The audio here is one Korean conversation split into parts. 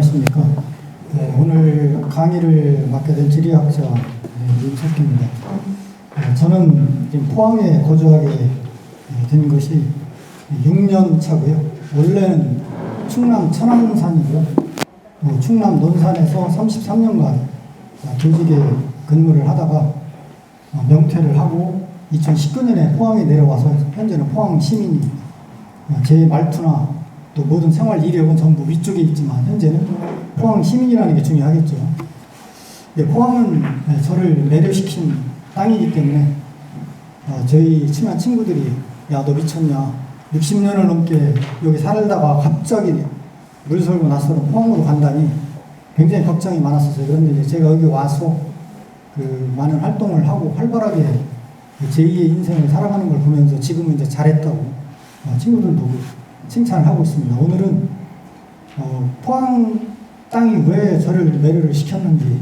안녕하십니까. 오늘 강의를 맡게 된 지리학자 윤석기입니다. 저는 지금 포항에 거주하게 된 것이 6년 차고요. 원래는 충남 천왕산이고요. 충남 논산에서 33년간 교직에 근무를 하다가 명퇴를 하고 2019년에 포항에 내려와서 현재는 포항 시민입니다. 제 말투나 또 모든 생활 이력은 전부 위쪽에 있지만 현재는 포항 시민이라는 게 중요하겠죠. 포항은 저를 매료시킨 땅이기 때문에 저희 친한 친구들이 야, 너 미쳤냐, 60년을 넘게 여기 살다가 갑자기 물 설고 나서는 포항으로 간다니 굉장히 걱정이 많았었어요. 그런데 이제 제가 여기 와서 많은 활동을 하고 활발하게 제2의 인생을 살아가는 걸 보면서 지금은 이제 잘했다고 친구들도 칭찬을 하고 있습니다. 오늘은 포항 땅이 왜 저를 매료를 시켰는지,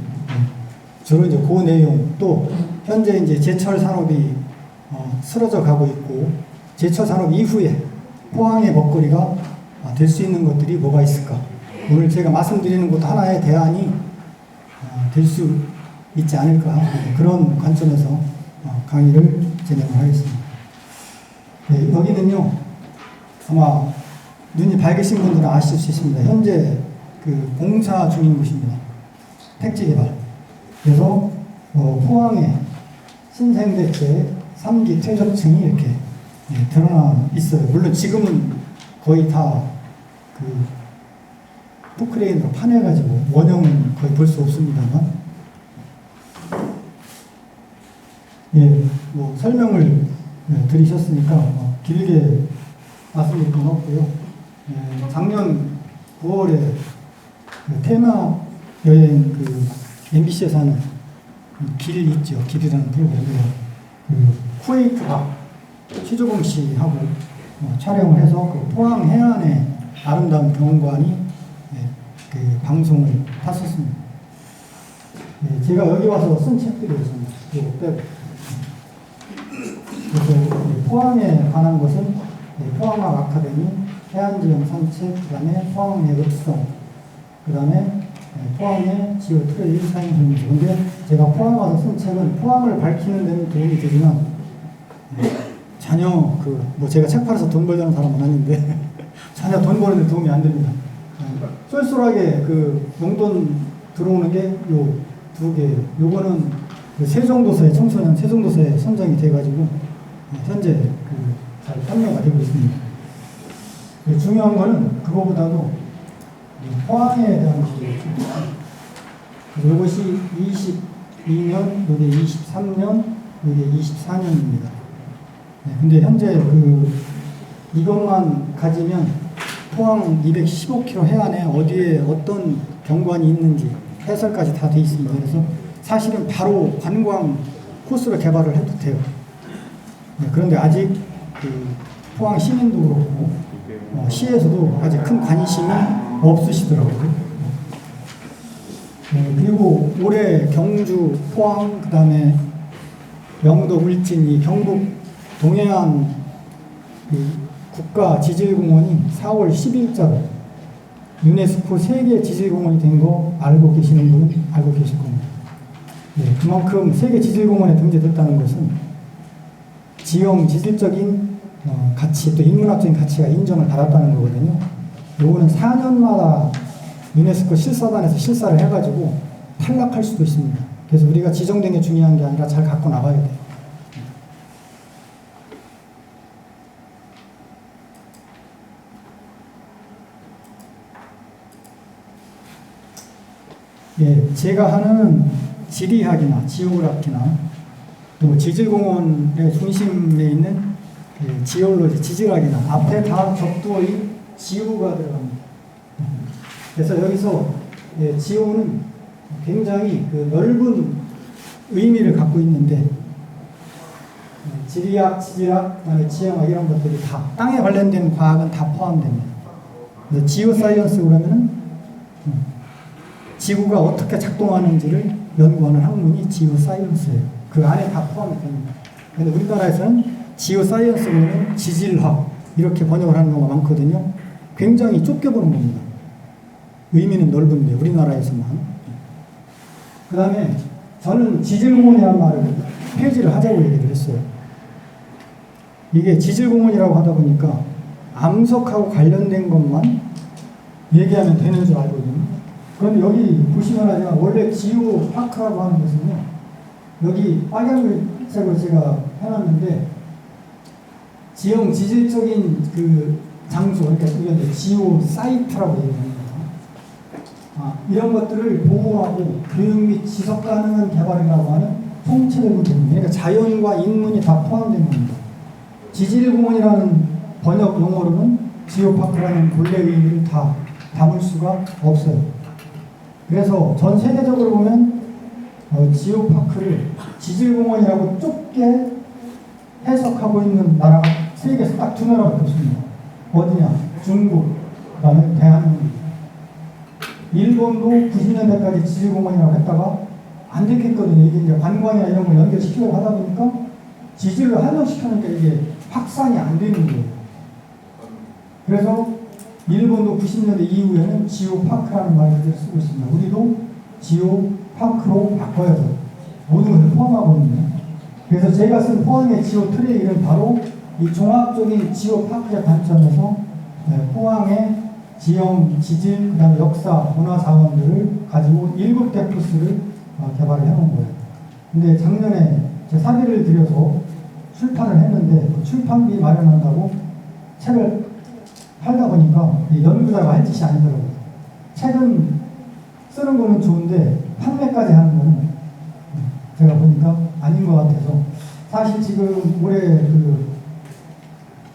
주로 이제 그 내용, 또 현재 이제 제철 산업이 쓰러져 가고 있고 제철 산업 이후에 포항의 먹거리가 될 수 있는 것들이 뭐가 있을까? 오늘 제가 말씀드리는 것도 하나의 대안이 될 수 있지 않을까, 그런 관점에서 강의를 진행을 하겠습니다. 여기는요, 아마 눈이 밝으신 분들은 아실 수 있습니다. 현재 공사 중인 곳입니다. 택지 개발. 그래서 포항에 신생대체 3기 퇴적층이 이렇게 드러나 있어요. 물론 지금은 거의 다 포크레인으로 파내가지고 원형은 거의 볼 수 없습니다만, 설명을 들으셨으니까 길게 말씀드릴 건 없고요. 작년 9월에 테마 여행 MBC에서 하는 길 있죠. 길이라는 프로그램에 쿠웨이트가 최조봉 씨하고 촬영을 해서 포항 해안의 아름다운 경관이 방송을 탔었습니다. 제가 여기 와서 쓴 책들이 있습니다. 그래서 포항에 관한 것은 포항학 아카데미, 해안지형 산책, 그 다음에 포항의 읍성, 그 다음에 포항의 지오 트레일 사행성입니다. 근데 제가 포항 와서 쓴 책은 포항을 밝히는 데는 도움이 되지만 전혀 제가 책 팔아서 돈 벌자는 사람은 아닌데 전혀 돈 버는 데 도움이 안 됩니다. 쏠쏠하게 용돈 들어오는 게 요 두 개, 요거는 세종도서에, 청소년 세종도서에 선정이 돼가지고 현재 잘 판매가 되고 있습니다. 중요한 거는 그거보다도 포항에 대한 것이죠. 이것이 22년, 이게 23년, 이게 24년입니다. 근데 현재 이것만 가지면 포항 215km 해안에 어디에 어떤 경관이 있는지 해설까지 다 돼 있습니다. 그래서 사실은 바로 관광 코스로 개발을 해도 돼요. 그런데 아직 포항 시민도 그렇고 시에서도 아직 큰 관심이 없으시더라고요. 그리고 올해 경주, 포항, 그 다음에 영도, 울진, 이 경북 동해안 국가 지질공원이 4월 10일자로 유네스코 세계 지질공원이 된 거 알고 계시는 분은 알고 계실 겁니다. 그만큼 세계 지질공원에 등재됐다는 것은 지형 지질적인 가치, 또 인문학적인 가치가 인정을 받았다는 거거든요. 요거는 4년마다 유네스코 실사단에서 실사를 해가지고 탈락할 수도 있습니다. 그래서 우리가 지정된 게 중요한 게 아니라 잘 갖고 나가야 돼요. 제가 하는 지리학이나 지오그라피나 또 지질공원의 중심에 있는 지올로지, 지질학이나 앞에 다 격도의 지오가 들어갑니다. 그래서 여기서 지오는 굉장히 넓은 의미를 갖고 있는데 지리학, 지질학, 그다음에 지형학 이런 것들이 다 땅에 관련된 과학은 다 포함됩니다. 그래서 지오사이언스 그러면은 지구가 어떻게 작동하는지를 연구하는 학문이 지오사이언스예요. 그 안에 다 포함이 됩니다. 그런데 우리나라에서는 지오사이언스는 지질학 이렇게 번역을 하는 경우가 많거든요. 굉장히 좁게 보는 겁니다. 의미는 넓은데 우리나라에서만. 그 다음에 저는 지질공원이라는 말을 폐지를 하자고 얘기를 했어요. 이게 지질공원이라고 하다 보니까 암석하고 관련된 것만 얘기하면 되는 줄 알거든요. 그런데 여기 보시면 알지만 원래 지오파크라고 하는 것은요, 여기 빨간색으로 제가 해놨는데 지형 지질적인 그 장소, 그러니까 이게 지오 사이트라고 얘기합니다. 이런 것들을 보호하고 교육 및 지속 가능한 개발이라고 하는 통째적인 개념, 그러니까 자연과 인문이 다 포함된 겁니다. 지질공원이라는 번역 용어로는 지오파크라는 본래 의미를 다 담을 수가 없어요. 그래서 전 세계적으로 보면 지오파크를 지질공원이라고 좁게 해석하고 있는 나라가 세계에서 딱 두 나라밖에 없습니다. 어디냐? 중국, 그 다음에 대한민국. 일본도 90년대까지 지질공원이라고 했다가 안 됐겠거든요. 이게 이제 관광이나 이런 걸 연결시키려고 하다 보니까 지질을 한정시키니까 이게 확산이 안 되는 거예요. 그래서 일본도 90년대 이후에는 지오파크라는 말을 그대로 쓰고 있습니다. 우리도 지오파크로 바꿔야죠. 모든 것을 포함하고 있는. 그래서 제가 쓴 포항의 지오 트레일은 바로 이 종합적인 지오파크의 관점에서 포항의 지형, 지질, 그다음에 역사, 문화 자원들을 가지고 7개 코스를 개발을 해놓은 거예요. 근데 작년에 제 사비를 들여서 출판을 했는데 그 출판비 마련한다고 책을 팔다 보니까 연구자가 할 짓이 아니더라고요. 책은 쓰는 거는 좋은데 판매까지 하는 거는 제가 보니까 아닌 것 같아서, 사실 지금 올해 그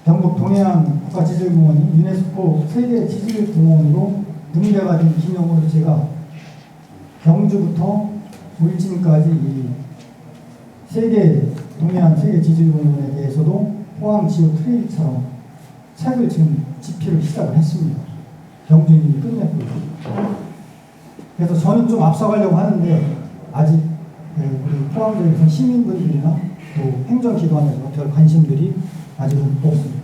경북 동해안 국가지질공원이 유네스코 세계 지질공원으로 등재가 된 기념으로 제가 경주부터 울진까지 이 세계 동해안 세계 지질공원에 대해서도 포항 지오 트레일처럼 책을 지금 집필을 시작을 했습니다. 경주님이 끝냈고요. 그래서 저는 좀 앞서가려고 하는데 아직 우리 포항지역에서 시민분들이나 또 행정기관에서 별 관심들이 아직은 없습니다.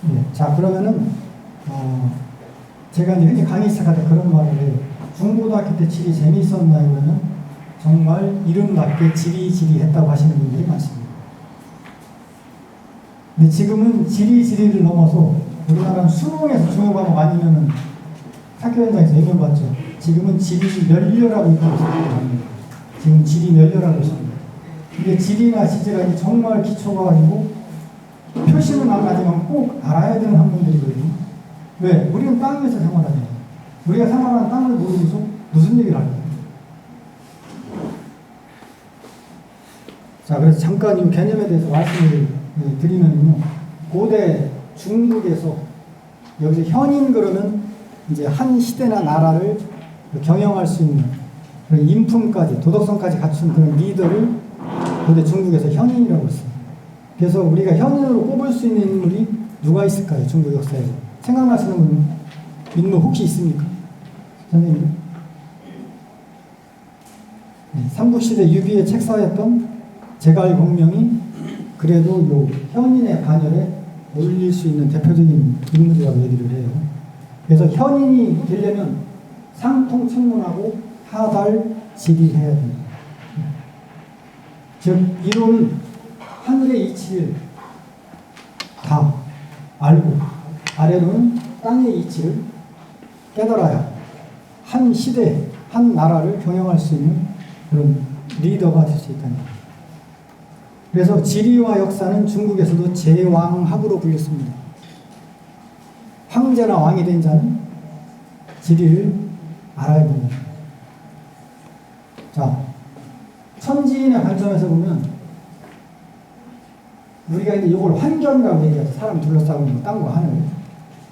네, 자, 그러면은 제가 이제 흔히 강의 시작할 때 그런 말을 해요. 중고등학교 때 지리 재미있었나요? 그러면 정말 이름답게 지리했다고 하시는 분들이 많습니다. 근데 지금은 지리를 넘어서 우리나라는 수능에서 중요과목 아니면은 학교 현장에서 의견 받죠. 지금은 지리 면류라고 있다고 생각합니다. 지금 지리 면류라고 있습니다. 근데 지리나 지질학이 정말 기초가 아니고 표시는 안 가지만 꼭 알아야 되는 학문들이거든요. 왜? 우리는 땅 위에서 생활하잖아요. 우리가 생활하는 땅을 모르면서 무슨 얘기를 할까요? 자, 그래서 잠깐 이 개념에 대해서 말씀을 드리면요. 고대 중국에서 여기서 현인 그러면 이제 한 시대나 나라를 경영할 수 있는 그런 인품까지, 도덕성까지 갖춘 그런 리더를 고대 중국에서 현인이라고 했습니다. 그래서 우리가 현인으로 꼽을 수 있는 인물이 누가 있을까요? 중국 역사에서. 생각나시는 분, 인물 혹시 있습니까? 선생님? 삼국시대 유비의 책사였던 제갈공명이 그래도 요 현인의 반열에 올릴 수 있는 대표적인 인물이라고 얘기를 해요. 그래서 현인이 되려면 상통천문하고 하달지리해야 됩니다. 즉 이론은 하늘의 이치를 다 알고 아래로는 땅의 이치를 깨달아야 한 시대, 한 나라를 경영할 수 있는 그런 리더가 될 수 있다는 거예요. 그래서 지리와 역사는 중국에서도 제왕학으로 불렸습니다. 황제나 왕이 된 자는 지리를 알아야 됩니다. 자, 천지인의 관점에서 보면 우리가 이제 이걸 환경이라고 얘기하죠. 사람 둘러싸고 있는 땅과 하늘.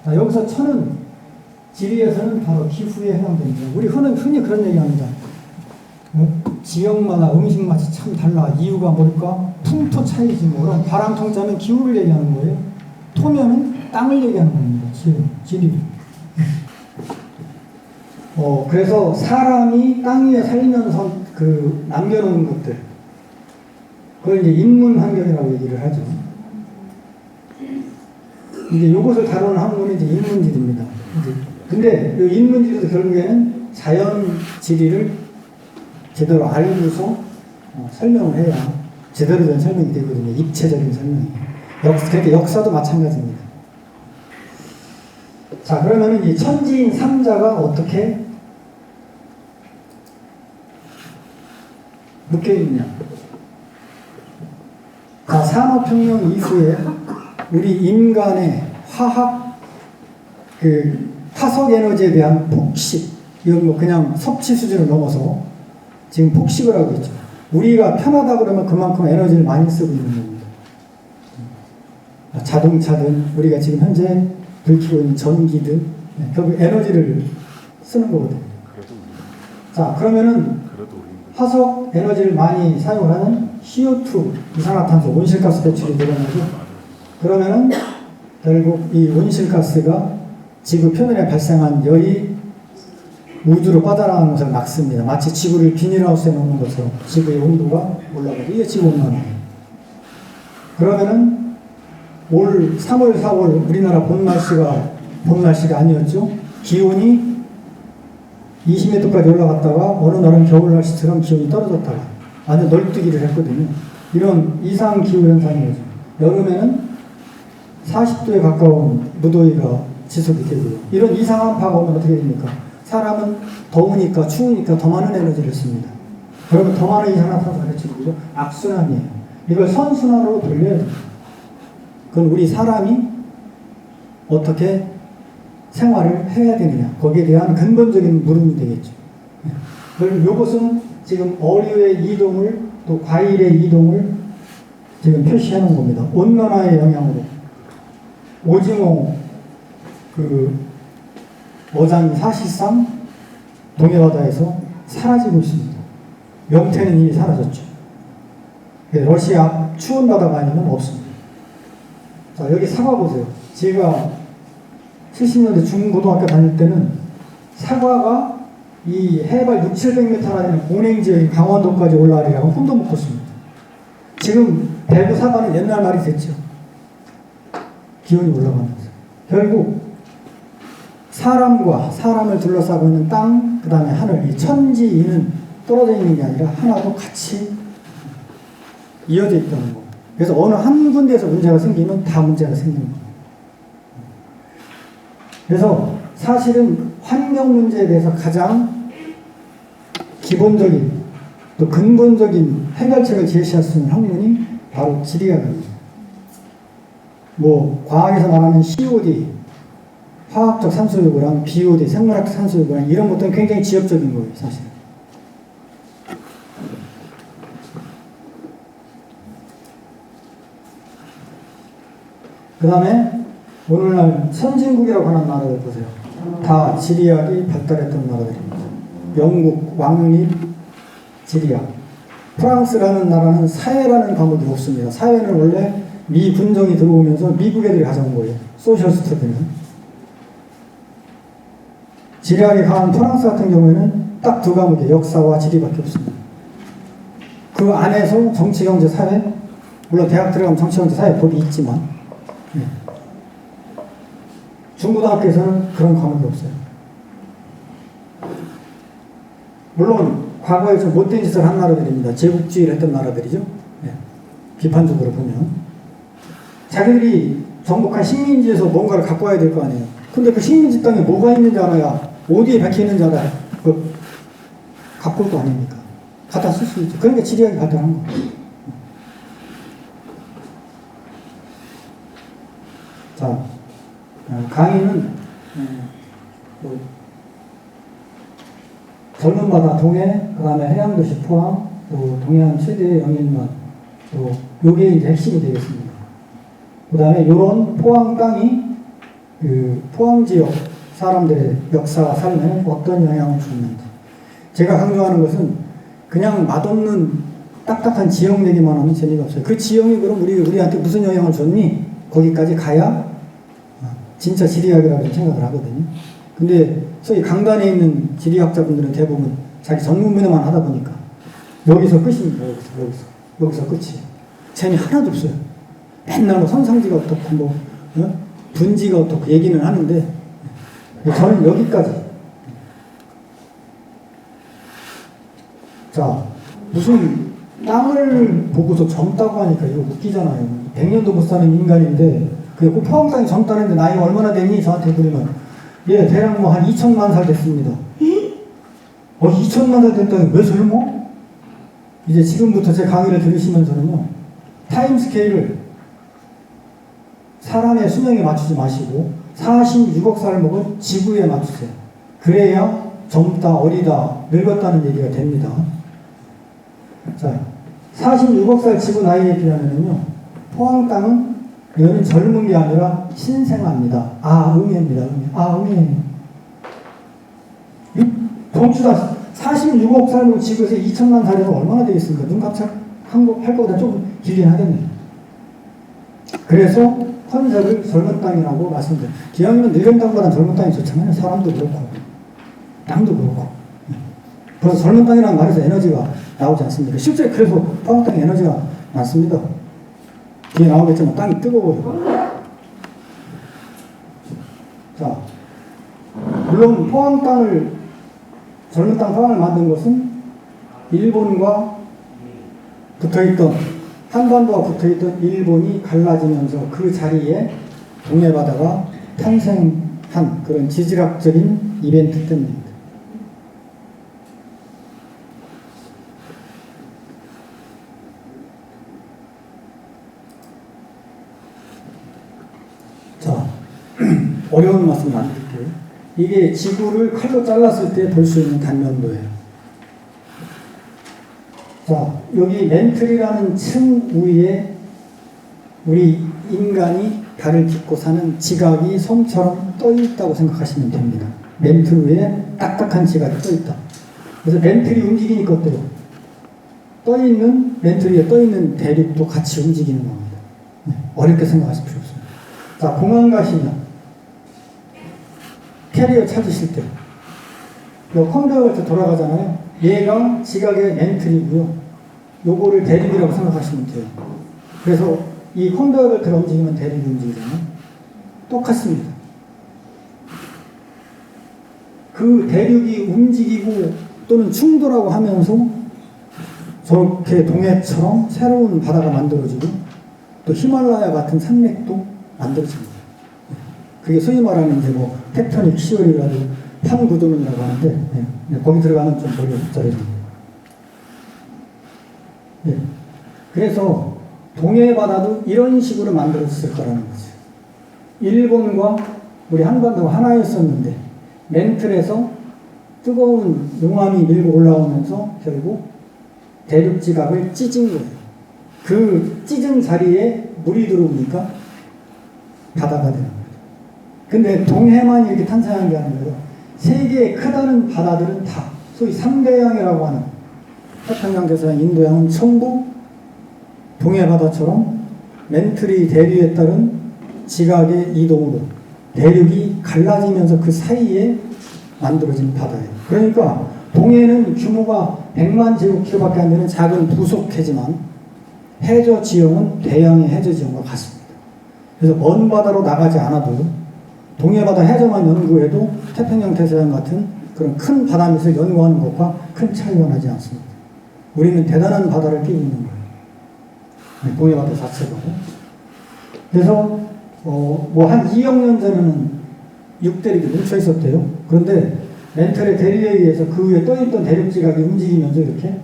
자, 여기서 천은 지리에서는 바로 기후에 해당됩니다. 우리 흔히 그런 얘기합니다. 지역마다 음식 맛이 참 달라. 이유가 뭘까? 풍토 차이지 뭐. 그럼 바람 통짜는 기후를 얘기하는 거예요. 토면은 땅을 얘기하는 겁니다. 지리. 그래서 사람이 땅 위에 살면서 그 남겨놓은 것들, 그걸 이제 인문 환경이라고 얘기를 하죠. 이제 요것을 다루는 학문이 이제 인문지리입니다. 근데 이 인문지리도 결국에는 자연 지리를 제대로 알고서 설명을 해야 제대로 된 설명이 되거든요. 입체적인 설명이. 그러니까 역사도 마찬가지입니다. 자, 그러면은 이 천지인 삼자가 어떻게 묶여 있느냐? 자, 산업혁명 이후에 우리 인간의 화학 타석 에너지에 대한 폭식, 이건 뭐 그냥 섭취 수준을 넘어서 지금 폭식을 하고 있죠. 우리가 편하다 그러면 그만큼 에너지를 많이 쓰고 있는 겁니다. 자동차든 우리가 지금 현재 불키고 있는 전기든 결국 에너지를 쓰는 거거든요. 자, 그러면은 화석 에너지를 많이 사용하는 CO2, 이산화탄소, 온실가스 배출이 늘어나죠. 그러면은 결국 이 온실가스가 지구 표면에 발생한 열이 우주로 뻗어나가는 것을 막습니다. 마치 지구를 비닐하우스에 놓는 것처럼 지구의 온도가 올라가죠. 이게 지구온난화예요. 그러면은 올 3월, 4월 우리나라 봄 날씨가 아니었죠. 기온이 20몇 도까지 올라갔다가 어느 날은 겨울 날씨처럼 기온이 떨어졌다가 완전 널뛰기를 했거든요. 이런 이상 기후 현상이죠. 여름에는 40도에 가까운 무더위가 지속이 되고요. 이런 이상한 파가 오면 어떻게 됩니까? 사람은 더우니까 추우니까 더 많은 에너지를 씁니다. 그러면 더 많은 이산화탄소가 배출되죠. 악순환이에요. 이걸 선순환으로 돌려야 됩니다. 그건 우리 사람이 어떻게 생활을 해야 되느냐, 거기에 대한 근본적인 물음이 되겠죠. 그럼 이것은 지금 어류의 이동을, 또 과일의 이동을 지금 표시해 놓은 겁니다. 온난화의 영향으로 오징어 어장이 사실상 동해바다에서 사라지고 있습니다. 명태는 이미 사라졌죠. 러시아 추운 바다가 아니면 없습니다. 자, 여기 사과 보세요. 제가 70년대 중고등학교 다닐 때는 사과가 이 해발 6, 700m나 되는 공냉 지역인 강원도까지 올라가려고 꿈도 못 꿨습니다. 지금 대구 사과는 옛날 말이 됐죠. 기온이 올라가면서. 결국 사람과 사람을 둘러싸고 있는 땅, 그 다음에 하늘, 이 천지인은 떨어져 있는 게 아니라 하나도 같이 이어져 있다는 거. 그래서 어느 한 군데에서 문제가 생기면 다 문제가 생기는 거예요. 그래서 사실은 환경 문제에 대해서 가장 기본적인 또 근본적인 해결책을 제시할 수 있는 학문이 바로 지리학입니다. 뭐 과학에서 말하는 COD, 화학적 산소요구랑 BOD, 생물학적 산소요구랑 이런 것들은 굉장히 지엽적인 거예요, 사실. 그 다음에 오늘날 선진국이라고 하는 나라들 보세요. 다 지리학이 발달했던 나라들입니다. 영국, 왕립, 지리학. 프랑스라는 나라는 사회라는 과목이 없습니다. 사회는 원래 미 군정이 들어오면서 미국 애들이 가져온 거예요. 소셜 스터디는. 지리학이 강한 프랑스 같은 경우에는 딱 두 과목의 역사와 지리밖에 없습니다. 그 안에서 정치, 경제, 사회, 물론 대학 들어가면 정치, 경제, 사회 법이 있지만 중고등학교에서는 그런 과목이 없어요. 물론 과거에 좀 못된 짓을 한 나라들입니다. 제국주의를 했던 나라들이죠. 비판적으로 보면 자기들이 정복한 식민지에서 뭔가를 갖고 와야 될 거 아니에요. 근데 그 식민지 땅에 뭐가 있는지 알아야, 어디에 박혀 있는지 알아야 갖고 올 거 아닙니까? 갖다 쓸 수 있죠. 그러니까 지리학이 발달한 거예요. 자, 강의는 젊은 바다 동해, 그 다음에 해양도시 포항, 또 동해안 최대의 영일만, 또 요게 이제 핵심이 되겠습니다. 그 다음에 요런 포항 땅이 그 포항 지역 사람들의 역사와 삶에 어떤 영향을 주는지. 제가 강조하는 것은 그냥 맛없는 딱딱한 지형 얘기만 하면 재미가 없어요. 그 지형이 그럼 우리한테 무슨 영향을 줬니? 거기까지 가야 진짜 지리학이라고 생각을 하거든요. 근데 소위 강단에 있는 지리학자분들은 대부분 자기 전문 분야만 하다 보니까 여기서 끝입니다. 여기서 끝이에요. 재미 하나도 없어요. 맨날 뭐 선상지가 어떻고 뭐 분지가 어떻고 얘기는 하는데 저는 여기까지. 자, 무슨 땅을 보고서 젊다고 하니까 이거 웃기잖아요. 100년도 못 사는 인간인데 그 포항 땅이 젊다는데 나이가 얼마나 되니? 저한테 물으면 예, 대략 뭐 한 2천만 살 됐습니다. 2천만 살 됐다니 왜 젊어? 이제 지금부터 제 강의를 들으시면서는요, 타임스케일을 사람의 수명에 맞추지 마시고 46억 살 먹은 지구에 맞추세요. 그래야 젊다, 어리다, 늙었다는 얘기가 됩니다. 자, 46억 살 지구 나이에 비하면요, 포항 땅은 이거는 젊은 게 아니라 신생아입니다. 응애입니다. 응애. 동주다 46억 살고 지구에서 2천만 살이면 얼마나 되겠습니까? 눈 깜짝 할 거보다 조금 길긴 하겠네요. 그래서 컨셉을 젊은 땅이라고 말씀드려요. 기왕이면 늙은 땅보다 젊은 땅이 좋잖아요. 사람도 그렇고 땅도 그렇고. 그래서 젊은 땅이라는 말에서 에너지가 나오지 않습니까? 실제 그래서 포항 땅에 에너지가 많습니다. 뒤에 나오겠지만 땅이 뜨거워요. 자, 물론 포항 땅을, 젊은 땅 포항을 만든 것은 일본과 붙어있던, 한반도와 붙어있던 일본이 갈라지면서 그 자리에 동해바다가 탄생한 그런 지질학적인 이벤트 때문입니다. 자, 어려운 말씀 안 드릴게요. 이게 지구를 칼로 잘랐을 때 볼 수 있는 단면도예요. 자, 여기 멘틀이라는 층 위에 우리 인간이 발을 딛고 사는 지각이 섬처럼 떠 있다고 생각하시면 됩니다. 멘틀 위에 딱딱한 지각이 떠 있다. 그래서 멘틀이 움직이니까 어때요? 떠 있는, 멘틀 위에 떠 있는 대륙도 같이 움직이는 겁니다. 네, 어렵게 생각하실 필요 없습니다. 자, 공항 가시면 캐리어 찾으실 때 컴퓨터가 이렇게 돌아가잖아요. 얘가 지각의 멘틀이고요. 요거를 대륙이라고 생각하시면 돼요. 그래서 이 컴퓨터 벨트가 움직이면 대륙이 움직이잖아요. 똑같습니다. 그 대륙이 움직이고 또는 충돌하고 하면서 저렇게 동해처럼 새로운 바다가 만들어지고 또 히말라야 같은 산맥도 만들어집니다. 그게 소위 말하는 이제 뭐 텍토닉 시어리라도 판구조론이라고 하는데, 네, 거기 들어가면 좀 머리가 복잡해집니다. 네. 그래서 동해바다도 이런 식으로 만들어졌을 거라는 거죠. 일본과 우리 한반도가 하나였었는데 멘틀에서 뜨거운 용암이 밀고 올라오면서 결국 대륙 지각을 찢은 거예요. 그 찢은 자리에 물이 들어오니까 바다가 되는 거예요. 근데 동해만 이렇게 탄생한 게 아니라 세계에 크다는 바다들은 다 소위 3대양이라고 하는 태평양, 대서양, 인도양은 전부 동해바다처럼 멘틀이 대류에 따른 지각의 이동으로 대륙이 갈라지면서 그 사이에 만들어진 바다예요. 그러니까 동해는 규모가 100만 제곱킬로밖에 안 되는 작은 부속해지만 해저 지형은 대양의 해저 지형과 같습니다. 그래서 먼 바다로 나가지 않아도 동해바다 해저만 연구해도 태평양, 대서양 같은 그런 큰 바다밑을 연구하는 것과 큰 차이가 나지 않습니다. 우리는 대단한 바다를 끼고 있는 거예요. 동해바다 자체가. 그래서 뭐 한 2억 년 전에는 6대륙이 뭉쳐 있었대요. 그런데 멘틀의 대류에 의해서 그 위에 떠있던 대륙 지각이 움직이면서 이렇게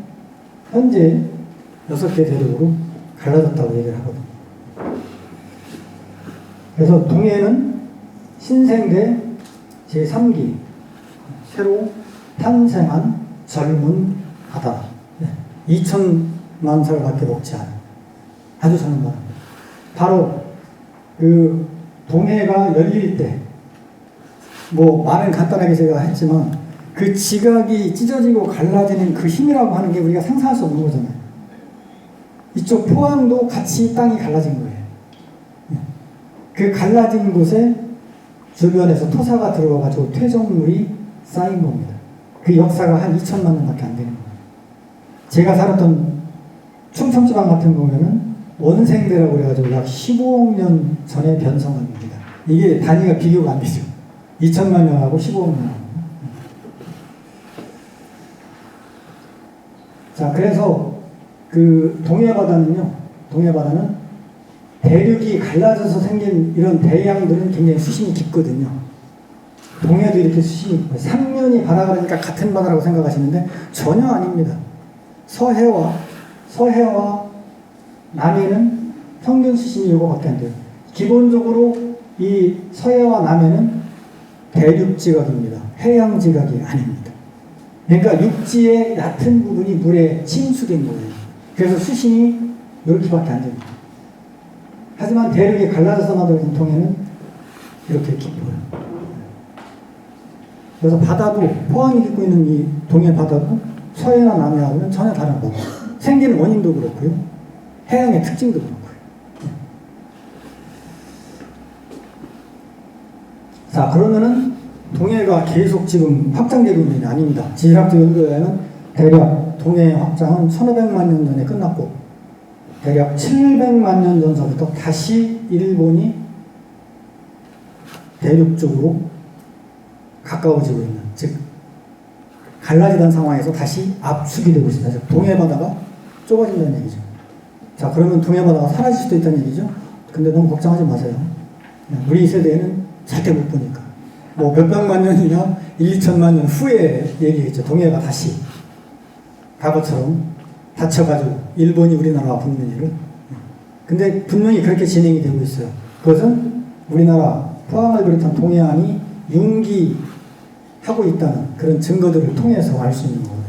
현재 6개 대륙으로 갈라졌다고 얘기를 하거든요. 그래서 동해는 신생대 제3기 새로 탄생한 젊은 바다. 2천만 살밖에 먹지 않은 아주 젊은 바다. 바로 그 동해가 열릴 때 뭐 말은 간단하게 제가 했지만 그 지각이 찢어지고 갈라지는 그 힘이라고 하는 게 우리가 상상할 수 없는 거잖아요. 이쪽 포항도 같이 땅이 갈라진 거예요. 그 갈라진 곳에 주변에서 토사가 들어와가지고 퇴적물이 쌓인 겁니다. 그 역사가 한 2천만 년밖에 안 되는 거예요. 제가 살았던 충청지방 같은 경우에는 원생대라고 그래가지고 약 15억 년 전에 변성합니다. 이게 단위가 비교가 안 되죠. 2천만 년하고 15억 년. 자, 그래서 그 동해바다는 대륙이 갈라져서 생긴 이런 대양들은 굉장히 수심이 깊거든요. 동해도 이렇게 수심이 깊고, 삼면이 바다가 그러니까 같은 바다라고 생각하시는데 전혀 아닙니다. 서해와 남해는 평균 수심이 이거밖에 안 돼요. 기본적으로 이 서해와 남해는 대륙지각입니다. 해양지각이 아닙니다. 그러니까 육지의 얕은 부분이 물에 침수된 거예요. 그래서 수심이 이렇게밖에 안 됩니다. 하지만 대륙이 갈라져서 만들어진 동해는 이렇게 깊어요. 그래서 바다도 포항이 짓고 있는 이 동해 바다도 서해나 남해하고는 전혀 다른 바다. 생기는 원인도 그렇고요. 해양의 특징도 그렇고요. 자, 그러면은 동해가 계속 지금 확장되고 있는 게 아닙니다. 지질학적 연구에는 대략 동해 확장은 1500만 년 전에 끝났고 대략 700만 년 전서부터 다시 일본이 대륙 쪽으로 가까워지고 있는, 즉 갈라지던 상황에서 다시 압축이 되고 있습니다. 즉 동해 바다가 좁아진다는 얘기죠. 자, 그러면 동해 바다가 사라질 수도 있다는 얘기죠. 근데 너무 걱정하지 마세요. 우리 세대에는 절대 못 보니까. 뭐 몇백만 년이나 1, 2천만 년 후에 얘기했죠. 동해가 다시 과거처럼 닫혀가지고 일본이 우리나라와 붙는 일을. 근데 분명히 그렇게 진행이 되고 있어요. 그것은 우리나라 포항을 비롯한 동해안이 융기하고 있다는 그런 증거들을 통해서 알 수 있는 거거든요.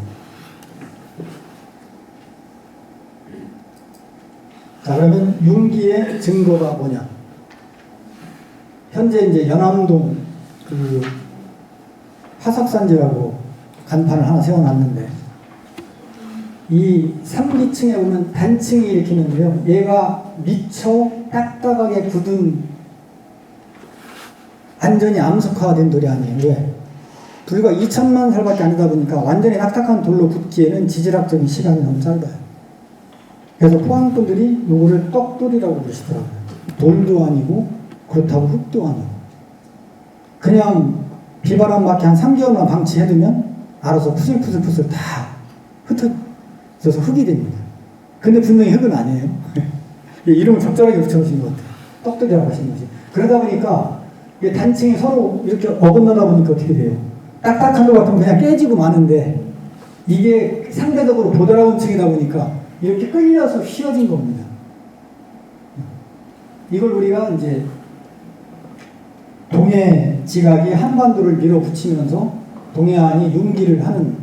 자, 그러면 융기의 증거가 뭐냐? 현재 이제 연암동 그 화석산지라고 간판을 하나 세워놨는데 이 3기층에 보면 단층이 일으키는데요. 얘가 미처 딱딱하게 굳은 완전히 암석화된 돌이 아니에요. 왜? 불과 2천만 살밖에 아니다 보니까 완전히 딱딱한 돌로 굳기에는 지질학적인 시간이 너무 짧아요. 그래서 포항분들이 요거를 떡돌이라고 부르시더라고요. 돌도 아니고 그렇다고 흙도 아니고 그냥 비바람 맞게 한 3개월만 방치해두면 알아서 푸슬푸슬푸슬 다 흩어져서 흙이 됩니다. 근데 분명히 흙은 아니에요. 이름을 적절하게 붙여놓으신 것 같아요. 떡돌이라고 하신 거지. 그러다 보니까 단층이 서로 이렇게 어긋나다 보니까 어떻게 돼요? 딱딱한 것 같으면 그냥 깨지고 마는데 이게 상대적으로 보드라운 층이다 보니까 이렇게 끌려서 휘어진 겁니다. 이걸 우리가 이제 동해 지각이 한반도를 밀어붙이면서 동해안이 융기를 하는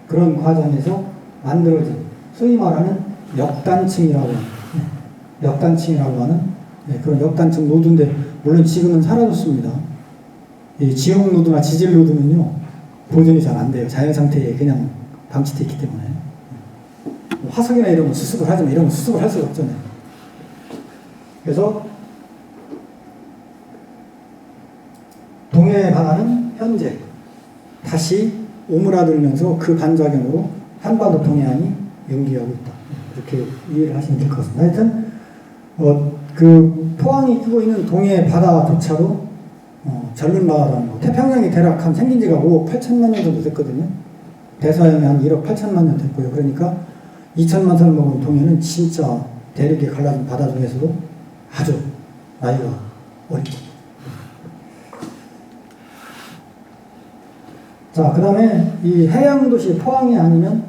그런 과정에서 만들어진 소위 말하는 역단층이라고 하는 그런 역단층 노두인데 물론 지금은 사라졌습니다. 이 지형 노두나 지질 노두는요 보존이 잘 안 돼요. 자연 상태에 그냥 방치되어 있기 때문에 화석이나 이런 거 수습을 하지만 이런 거 수습을 할 수가 없잖아요. 그래서 동해 바다는 현재 다시 오므라들면서 그 반작용으로 한반도 동해안이 융기하고 있다. 이렇게 이해를 하시면 될 것 같습니다. 하여튼 그 포항이 끼고 있는 동해 바다조차도 절른 바다라는 거. 태평양이 대략 한 생긴 지가 5억 8천만 년 정도 됐거든요. 대서양이 한 1억 8천만 년 됐고요. 그러니까 2천만 살 먹은 동해는 진짜 대륙에 갈라진 바다 중에서도 아주 나이가 어리죠. 자, 그 다음에 이 해양도시 포항이 아니면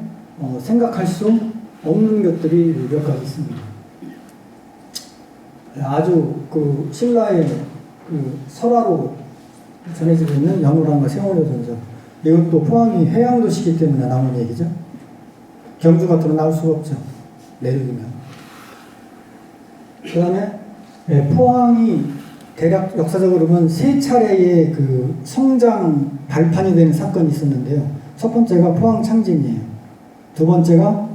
생각할 수 없는 것들이 몇 가지 있습니다. 아주 그 신라의 그 설화로 전해지고 있는 연호랑과 세월호 전설. 이것도 포항이 해양도시이기 때문에 나온 얘기죠. 경주 같으면 나올 수가 없죠. 내륙이면. 그 다음에 포항이 대략 역사적으로 보면 세 차례의 그 성장 발판이 되는 사건이 있었는데요. 첫 번째가 포항 창진이에요. 두 번째가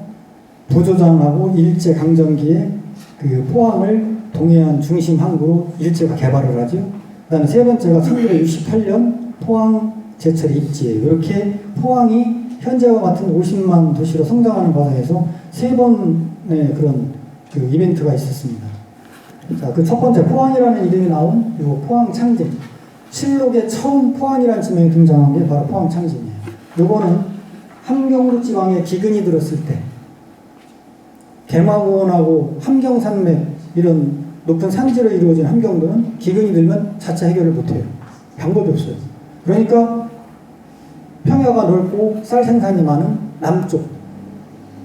부조장하고 일제강점기에 그 포항을 동해안 중심 항구로 일제가 개발을 하죠. 그 다음에 세 번째가 1968년 포항 제철 입지예요. 이렇게 포항이 현재와 같은 50만 도시로 성장하는 과정에서 세 번의 그런 그 이벤트가 있었습니다. 자, 그 첫 번째 포항이라는 이름이 나온 이 포항 창진. 실록에 처음 포항이라는 지명이 등장한 게 바로 포항 창진이에요. 요거는 함경도 지방에 기근이 들었을 때 개마고원하고 함경산맥 이런 높은 산지로 이루어진 함경도는 기근이 들면 자체 해결을 못해요. 방법이 없어요. 그러니까 평야가 넓고 쌀 생산이 많은 남쪽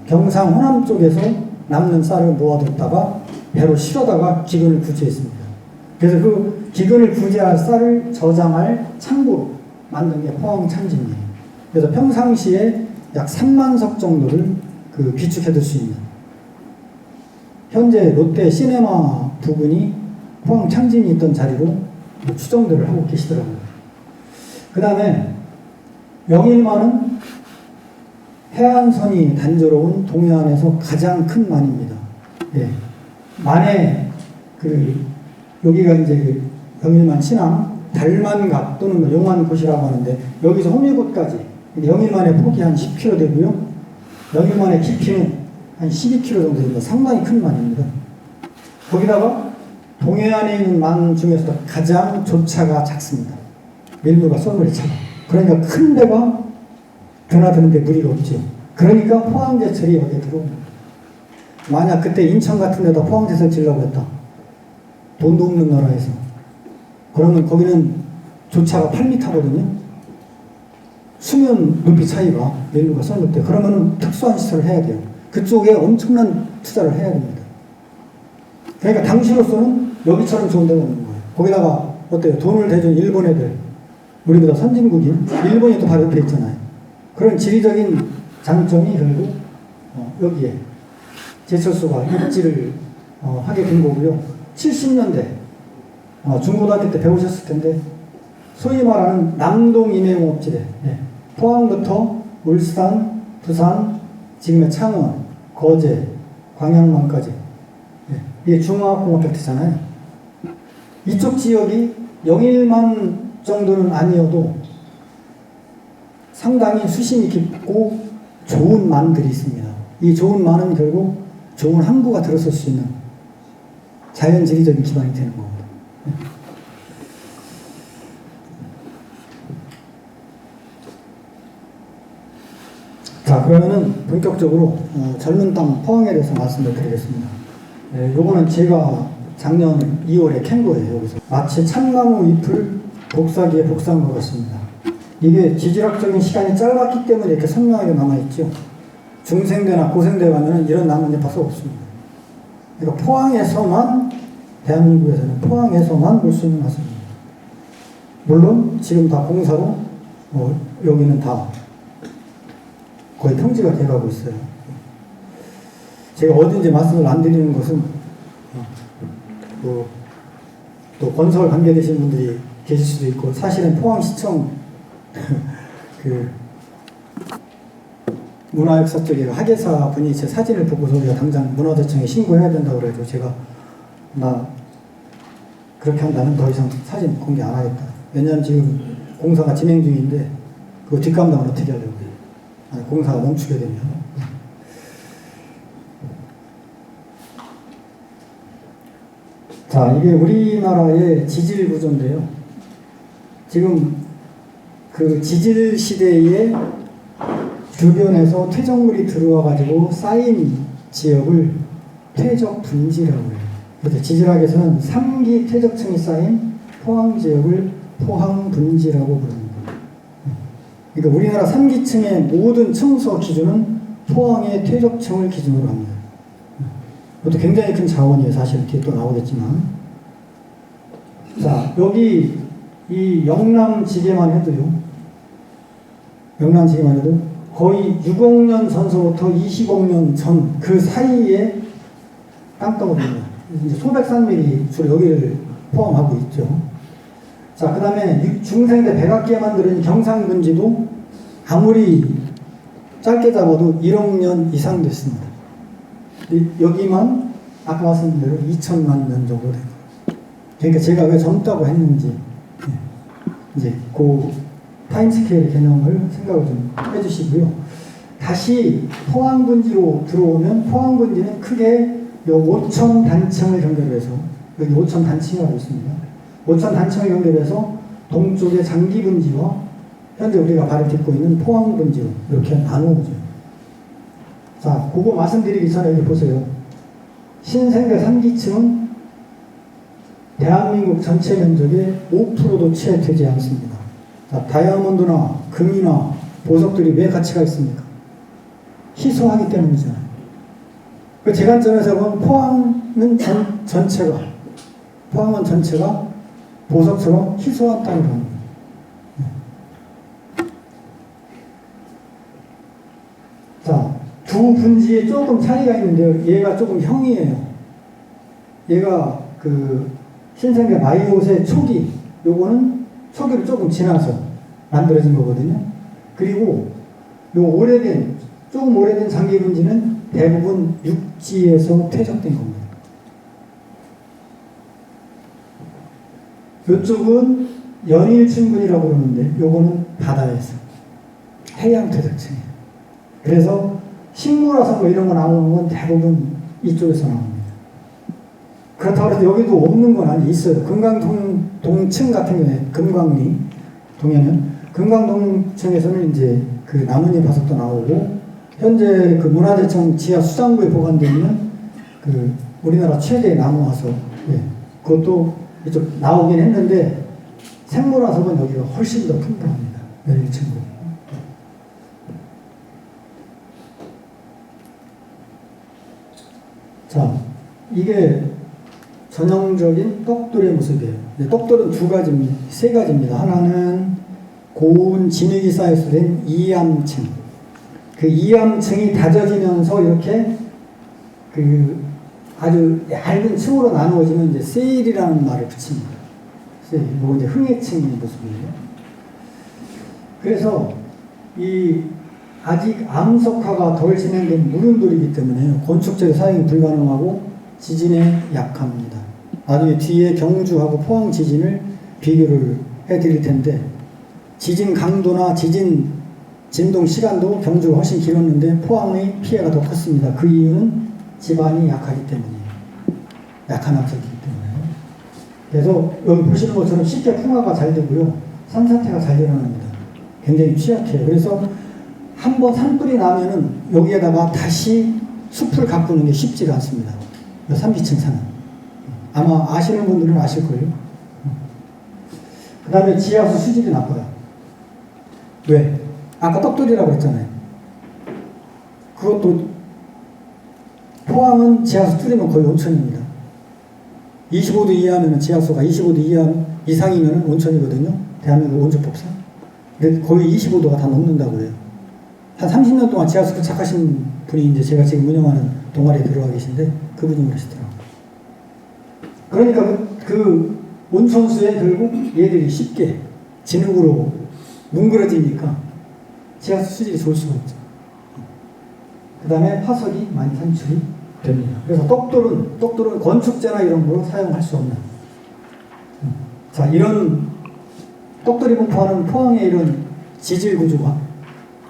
경상 호남 쪽에서 남는 쌀을 모아뒀다가 배로 실어다가 기근을 구제했습니다. 그래서 그 기근을 구제할 쌀을 저장할 창고로 만든 게 포항 창진이에요. 그래서 평상시에 약 3만 석 정도를 그 비축해둘 수 있는, 현재 롯데 시네마 부근이 포항 창진이 있던 자리로 추정들을 하고 계시더라고요. 그 다음에 영일만은 해안선이 단조로운 동해안에서 가장 큰 만입니다. 예. 만에 여기가 이제 영일만 신항 달만각 또는 용안곳이라고 하는데, 여기서 호미곶까지 영일만의 폭이 한 10km 되고요. 영일만의 깊이는 한 12km 정도 됩니다. 상당히 큰 만입니다. 거기다가 동해안에 있는 만 중에서도 가장 조차가 작습니다. 밀물과 썰물이 차가. 그러니까 큰 배가 드나드는데 무리가 없죠. 그러니까 포항제철이 여기에 들어옵니다. 만약 그때 인천 같은 데다 포항제철 지으려고 했다. 돈도 없는 나라에서. 그러면 거기는 조차가 8m거든요. 수면 높이 차이가 밀물과 썰물 때. 그러면 특수한 시설을 해야 돼요. 그쪽에 엄청난 투자를 해야 됩니다. 그러니까 당시로서는 여기처럼 좋은 데가 없는 거예요. 거기다가 어때요? 돈을 대준 일본 애들, 우리보다 선진국인 일본이 또 바로 옆에 있잖아요. 그런 지리적인 장점이 결국 여기에 제철소가 입지를 하게 된 거고요. 70년대 중고등학교 때 배우셨을 텐데, 소위 말하는 남동 임해공업지대, 포항부터 울산, 부산, 지금의 창원, 거제, 광양만까지, 이게 중화공업 벨트잖아요. 이쪽 지역이 영일만 정도는 아니어도 상당히 수심이 깊고 좋은 만들이 있습니다. 이 좋은 만은 결국 좋은 항구가 들어설 수 있는 자연 지리적인 기반이 되는 겁니다. 자, 그러면은 본격적으로 젊은 땅 포항에 대해서 말씀을 드리겠습니다. 요거는 제가 작년 2월에 캔 거예요. 여기서 마치 참나무 잎을 복사기에 복사한 것 같습니다. 이게 지질학적인 시간이 짧았기 때문에 이렇게 선명하게 남아있죠. 중생대나 고생대 가면은 이런 나무는 벌써 없습니다. 그러니까 포항에서만, 대한민국에서는 포항에서만 볼 수 있는 것입니다. 물론 지금 다 공사로 여기는 다 거의 평지가 돼가고 있어요. 제가 어딘지 말씀을 안 드리는 것은 또 건설 관계되신 분들이 계실 수도 있고, 사실은 포항시청 문화역사 쪽에 학예사 분이 제 사진을 보고서 우리가 당장 문화재청에 신고해야 된다고 그래도 제가 그렇게 한다면 더 이상 사진 공개 안 하겠다. 왜냐하면 지금 공사가 진행 중인데 그거 뒷감당을 어떻게 하려고요? 공사가 멈추게 되면. 자, 이게 우리나라의 지질 구조인데요. 지금 그 지질 시대에 주변에서 퇴적물이 들어와 가지고 쌓인 지역을 퇴적 분지라고 해요. 그래서 지질학에서는 3기 퇴적층이 쌓인 포항 지역을 포항 분지라고 부릅니다. 그러니까 우리나라 3기층의 모든 층수 기준은 포항의 퇴적층을 기준으로 합니다. 이것도 굉장히 큰 자원이에요. 사실 뒤에 또 나오겠지만. 자, 여기 이 영남지계만 해도요. 영남지계만 해도 거의 6억 년 전서부터 20억 년 전 그 사이에 땅덩어리입니다. 이제 소백 산맥이 주로 여기를 포함하고 있죠. 자, 그 다음에 중생대 백악기에 만드는 경상분지도 아무리 짧게 잡아도 1억 년 이상 됐습니다. 여기만 아까 말씀드린 대로 2천만 년 정도 되고. 그러니까 제가 왜 젊다고 했는지 이제 그 타임스케일 개념을 생각을 좀 해주시고요. 다시 포항분지로 들어오면 포항분지는 크게 요 5천 단층을 연결해서 여기 오천 단층이라고 있습니다. 오천 단층을 연결해서 동쪽의 장기분지와 현재 우리가 발을 딛고 있는 포항분지로 이렇게 나누어져요. 자, 그거 말씀드리기 전에 여기 보세요. 신생대 3기층은 대한민국 전체 면적의 5%도 채 되지 않습니다. 자, 다이아몬드나 금이나 보석들이 왜 가치가 있습니까? 희소하기 때문이잖아요. 그 제 관점에서 보면 포항은 전체가 보석처럼 희소한 땅이라는 거예요. 자, 두 분지에 조금 차이가 있는데요. 얘가 조금 형이에요. 얘가 그 신생대 마이오스의 초기, 요거는 초기를 조금 지나서 만들어진 거거든요. 그리고 요 조금 오래된 장기 분지는 대부분 육지에서 퇴적된 겁니다. 이쪽은 연일층분이라고 그러는데 요거는 바다에서 해양 퇴적층이에요. 그래서 식물화성 뭐 이런 거 나오는 건 대부분 이쪽에서 나옵니다. 그렇다고 해서 여기도 없는 건 아니 있어요. 금강동층 같은 경우에 금강리 동해는 금강동층에서는 이제 그 나뭇잎 화석도 나오고 현재 그 문화재청 지하 수장고에 보관되어 있는 그 우리나라 최대의 나무 화석 그것도 이쪽 나오긴 했는데 생물 화석은 여기가 훨씬 더 풍부합니다. 연일층분. 자, 이게 전형적인 떡돌의 모습이에요. 떡돌은 세 가지입니다. 하나는 고운 진흙이 쌓여서 된 이암층. 그 이암층이 다져지면서 이렇게 그 아주 얇은 층으로 나누어지면 이제 세일이라는 말을 붙입니다. 세일. 이거 이제 흥해층의 모습이에요. 그래서 이 아직 암석화가 덜 진행된 무릉돌이기 때문에 건축재로 사용이 불가능하고 지진에 약합니다. 나중에 뒤에 경주하고 포항 지진을 비교를 해드릴 텐데 지진 강도나 진동 시간도 경주가 훨씬 길었는데 포항의 피해가 더 컸습니다. 그 이유는 지반이 약하기 때문이에요. 약한 암석이기 때문에. 그래서 여기 보시는 것처럼 쉽게 풍화가 잘 되고요. 산사태가 잘 일어납니다. 굉장히 취약해요. 그래서 한번 산불이 나면은 여기에다가 다시 숲을 가꾸는 게 쉽지가 않습니다. 3기층 산은. 아마 아시는 분들은 아실 거예요. 그 다음에 지하수 수질이 나빠요. 왜? 아까 떡돌이라고 했잖아요. 그것도 포항은 지하수 뚫리면 거의 온천입니다. 25도 이하면 지하수가 25도 이상이면 온천이거든요. 대한민국 온천법상. 근데 거의 25도가 다 넘는다고 그래요. 한 30년 동안 지하수 부착하신 분이 이제 제가 지금 운영하는 동아리에 들어가 계신데 그분이 그러시더라고요. 그러니까 그 온천수에 결국 얘들이 쉽게 진흙으로 뭉그러지니까 지하수 수질이 좋을 수가 없죠. 그 다음에 화석이 많이 산출이 됩니다. 그래서 떡돌은 건축재나 이런 거로 사용할 수 없는. 자, 이런 떡돌이 분포하는 포항의 이런 지질 구조가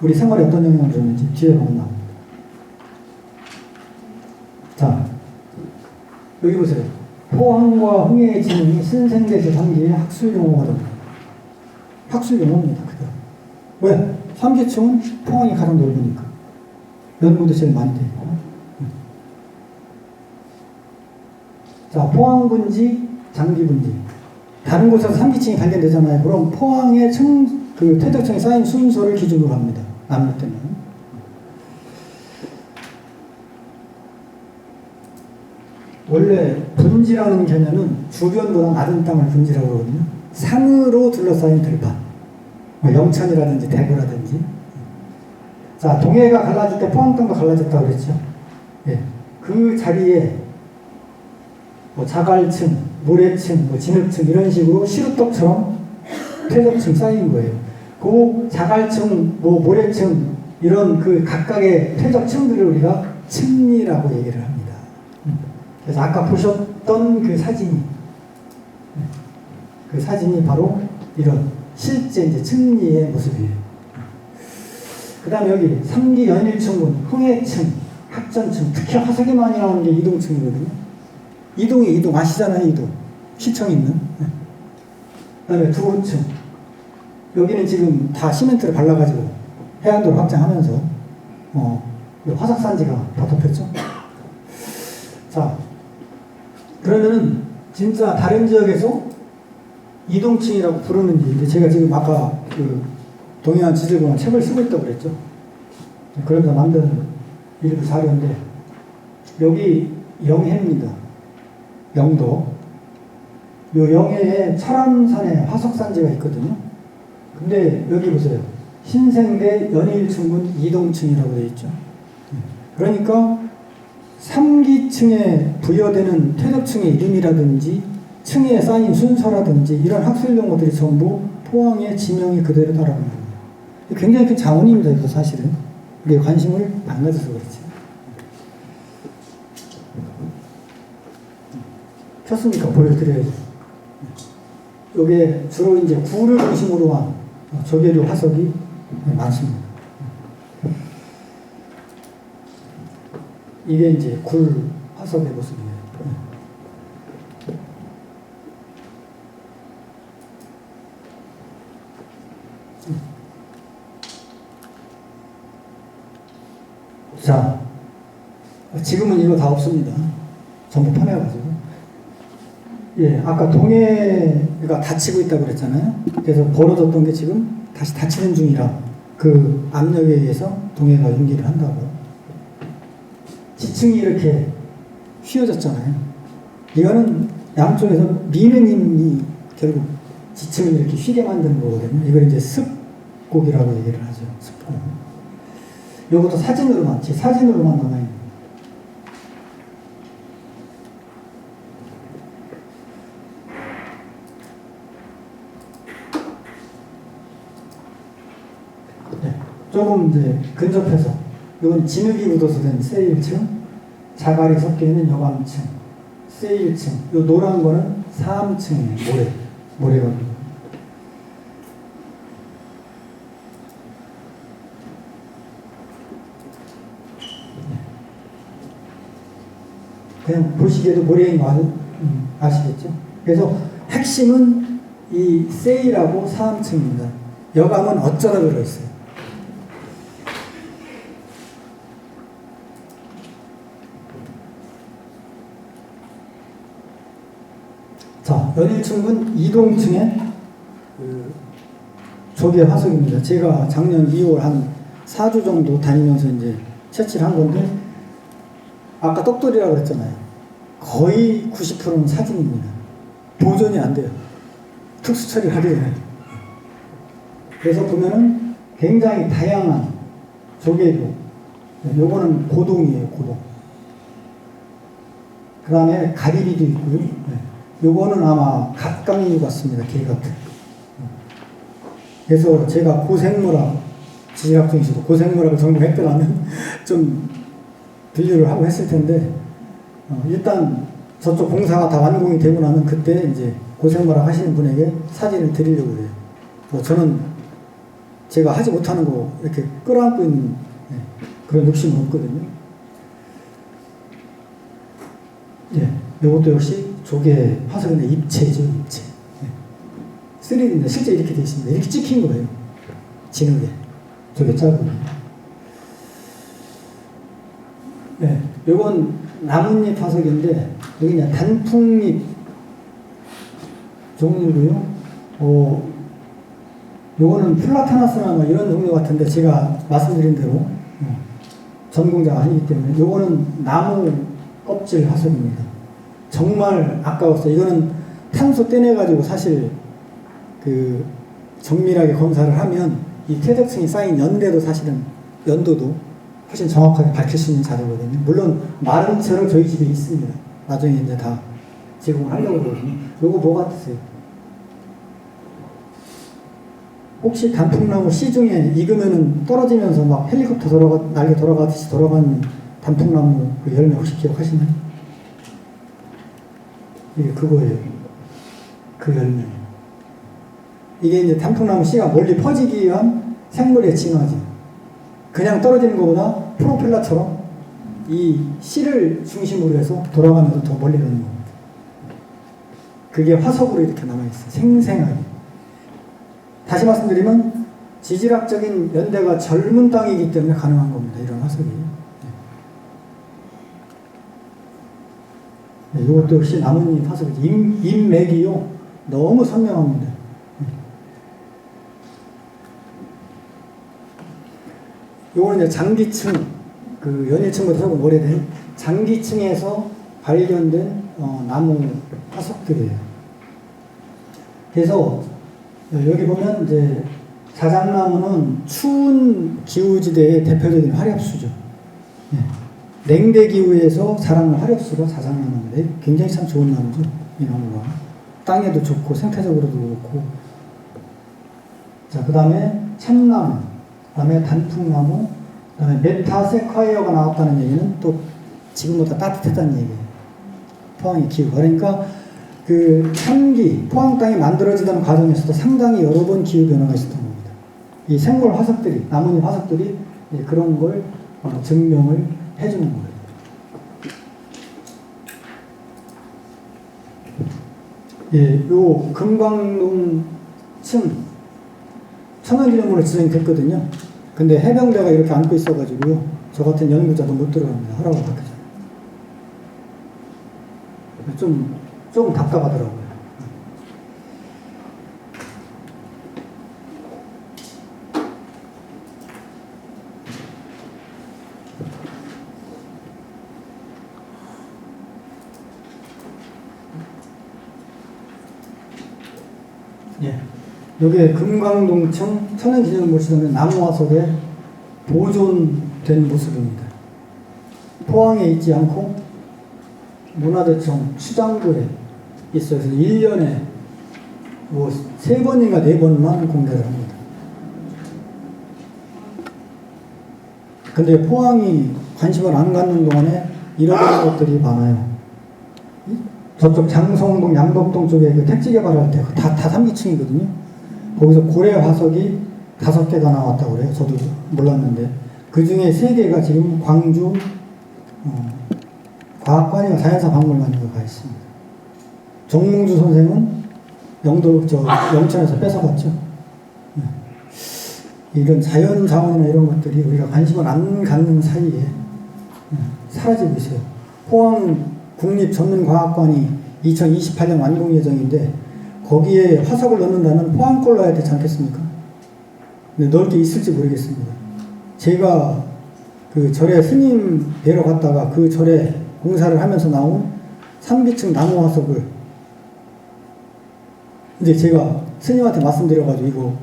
우리 생활에 어떤 영향을 줬는지 뒤에 보면 나옵니다. 자, 여기 보세요. 포항과 흥해의 지능이 신생대 제3기의 학술 용어가 됩니다. 학술 용어입니다. 그대로. 왜? 3기층은 포항이 가장 넓으니까. 연구도 제일 많이 되고. 자, 포항분지, 장기분지. 다른 곳에서 3기층이 발견되잖아요. 그럼 포항의 그 퇴적층이 쌓인 순서를 기준으로 합니다. 나눌 때는. 원래 분지라는 개념은 주변보다 낮은 땅을 분지라고 그러거든요. 산으로 둘러싸인 들판. 영천이라든지 대구라든지. 자, 동해가 갈라질 때 포항 땅도 갈라졌다고 그랬죠. 예. 그 자리에 뭐 자갈층, 모래층, 뭐 진흙층 이런 식으로 시루떡처럼 퇴적층 쌓인 거예요. 그 자갈층, 뭐 모래층 이런 그 각각의 퇴적층들을 우리가 층리라고 얘기를 합니다. 그래서 아까 보셨던 그 사진이 바로 이런 실제 이제 층리의 모습이에요. 그 다음에 여기 3기 연일층분, 흥해층, 합전층, 특히 화석이 많이 나오는 게 이동층이거든요. 이동이 이동 아시잖아요. 이동. 시청 있는. 네. 그다음에 두 층. 여기는 지금 다 시멘트를 발라가지고 해안도로 확장하면서 화석산지가 다 덮였죠. 자, 그러면은 진짜 다른 지역에서 이동층이라고 부르는지, 이제 제가 지금 아까 그 동해안 지질공원 책을 쓰고 있다고 그랬죠. 그러면서 만든 일부 자료인데, 여기 영해입니다. 영도. 요 영해에 철암산에 화석산지가 있거든요. 근데 여기 보세요. 신생대 연일층군 이동층이라고 되어 있죠. 그러니까 3기층에 부여되는 퇴적층의 이름이라든지 층에 쌓인 순서라든지 이런 학술 용어들이 전부 포항의 지명이 그대로 따라가는 거예요. 굉장히 큰 자원입니다. 이거 사실은. 우리가 관심을 안 가져서 그렇지. 켰으니까 보여드려야죠. 이게 주로 이제 굴을 중심으로 한 조개류 화석이 많습니다. 이게 이제 굴 화석의 모습이에요. 자, 지금은 이거 다 없습니다. 전부 파내가지고. 예, 아까 동해가 닫히고 있다고 그랬잖아요. 그래서 벌어졌던 게 지금 다시 닫히는 중이라 그 압력에 의해서 동해가 연기를 한다고. 지층이 이렇게 휘어졌잖아요. 이거는 양쪽에서 미는 힘이 결국 지층을 이렇게 휘게 만드는 거거든요. 이걸 이제 습곡이라고 얘기를 하죠. 습곡. 이것도 사진으로만 남아있는. 네, 조금 이제 근접해서 이건 진흙이 묻어서 된 세1층, 자갈이 섞여 있는 여감층, 세1층. 이 노란 거는 3층이에요. 모래거든요. 그냥 보시기에도 모래인 거 아시겠죠? 그래서 핵심은 이 세일하고 3층입니다. 여감은 어쩌다 들어있어요. 자, 연일층은 이동층의 그 조개 화석입니다. 제가 작년 2월 한 4주 정도 다니면서 이제 채취를 한 건데, 아까 떡돌이라고 그랬잖아요. 거의 90%는 사진입니다. 보존이 안 돼요. 특수 처리를 하기 전에. 그래서 보면은 굉장히 다양한 조개류. 요거는 고동이에요, 고동. 그 다음에 가리비도 있고요. 요거는 아마 갑각류 같습니다, 개 같은. 그래서 제가 고생물학, 지질학중에서도 고생물학을 전공했더라면 좀 분류를 하고 했을 텐데, 일단 저쪽 공사가 다 완공이 되고 나면 그때 이제 고생물학 하시는 분에게 사진을 드리려고 해요. 저는 제가 하지 못하는 거 이렇게 끌어안고 있는 그런 욕심은 없거든요. 예, 이것도 역시 조개 화석인데 입체죠, 입체. 3D인데 실제 이렇게 되어 있습니다. 이렇게 찍힌 거예요. 진흙에. 조개 짧은. 네, 요건 나뭇잎 화석인데, 여기 그냥 단풍잎 종류고요. 요거는 플라타나스나 뭐 이런 종류 같은데, 제가 말씀드린 대로 전공자가 아니기 때문에, 요거는 나무 껍질 화석입니다. 정말 아까웠어요. 이거는 탄소 떼내가지고 사실 그 정밀하게 검사를 하면 이 퇴적층이 쌓인 연대도 사실은 연도도 훨씬 정확하게 밝힐 수 있는 자료거든요. 물론 마른 채로 저희 집에 있습니다. 나중에 이제 다 제공을 하려고 그러거든요. 요거 뭐 같으세요? 혹시 단풍나무 씨중에 익으면은 떨어지면서 막 헬리콥터 날개 돌아가듯이 돌아가는 단풍나무 그 열매 혹시 기억하시나요? 이게 그거예요. 그 열매. 이게 이제 단풍나무 씨가 멀리 퍼지기 위한 생물의 진화죠. 그냥 떨어지는 것보다 프로펠러처럼 이 씨를 중심으로 해서 돌아가면서 더 멀리 가는 겁니다. 그게 화석으로 이렇게 남아있어요. 생생하게. 다시 말씀드리면 지질학적인 연대가 젊은 땅이기 때문에 가능한 겁니다. 이런 화석이. 네, 이것도 역시 나뭇잎 화석이죠. 잎맥이요. 너무 선명합니다. 요거는 이제 장기층, 그 연일층보다 조금 오래된 장기층에서 발견된 나무 화석들이에요. 그래서 여기 보면 이제 자작나무는 추운 기후지대의 대표적인 화렵수죠. 네. 냉대 기후에서 자라는 화렵수가 자작나무인데 굉장히 참 좋은 나무죠. 이 나무가 땅에도 좋고 생태적으로도 좋고. 자, 그 다음에 참나무, 그 다음에 단풍나무, 그 다음에 메타세콰이어가 나왔다는 얘기는 또 지금보다 따뜻했다는 얘기예요. 포항의 기후가. 그러니까 그 삼기, 포항 땅이 만들어지던 과정에서도 상당히 여러 번 기후 변화가 있었던 겁니다. 이 생물 화석들이, 나뭇잎 화석들이 그런 걸 증명을 해주는 거예요. 예, 요 금강릉 층 천연기념물로 지정이 됐거든요. 근데 해병대가 이렇게 안고 있어가지고요. 저 같은 연구자도 못 들어갑니다. 허락을 받기 전에. 좀 답답하더라고요. 예. 여기에 금강동층 천연기념물 지정된 나무화석에 보존된 모습입니다. 포항에 있지 않고 문화대청 추장구에 있어서 1년에 뭐 3번인가 4번만 공개를 합니다. 근데 포항이 관심을 안 갖는 동안에 잃어버린 것들이 많아요. 저쪽 장성동, 양덕동 쪽에 그 택지 개발할 때 다 3기층이거든요. 거기서 고래 화석이 5개가 나왔다고 그래요. 저도 몰랐는데. 그 중에 3개가 지금 광주 과학관이나 자연사 박물관에 가 있습니다. 정몽주 선생은 영천에서 뺏어갔죠. 이런 자연 자원이나 이런 것들이 우리가 관심을 안 갖는 사이에 사라지고 있어요. 포항 국립전문과학관이 2028년 완공 예정인데 거기에 화석을 넣는다면 포항 걸 넣어야 되지 않겠습니까? 근데 넣을 게 있을지 모르겠습니다. 제가 그 절에 스님 뵈러 갔다가 그 절에 공사를 하면서 나온 3기층 나무 화석을 이제 제가 스님한테 말씀드려가지고 이거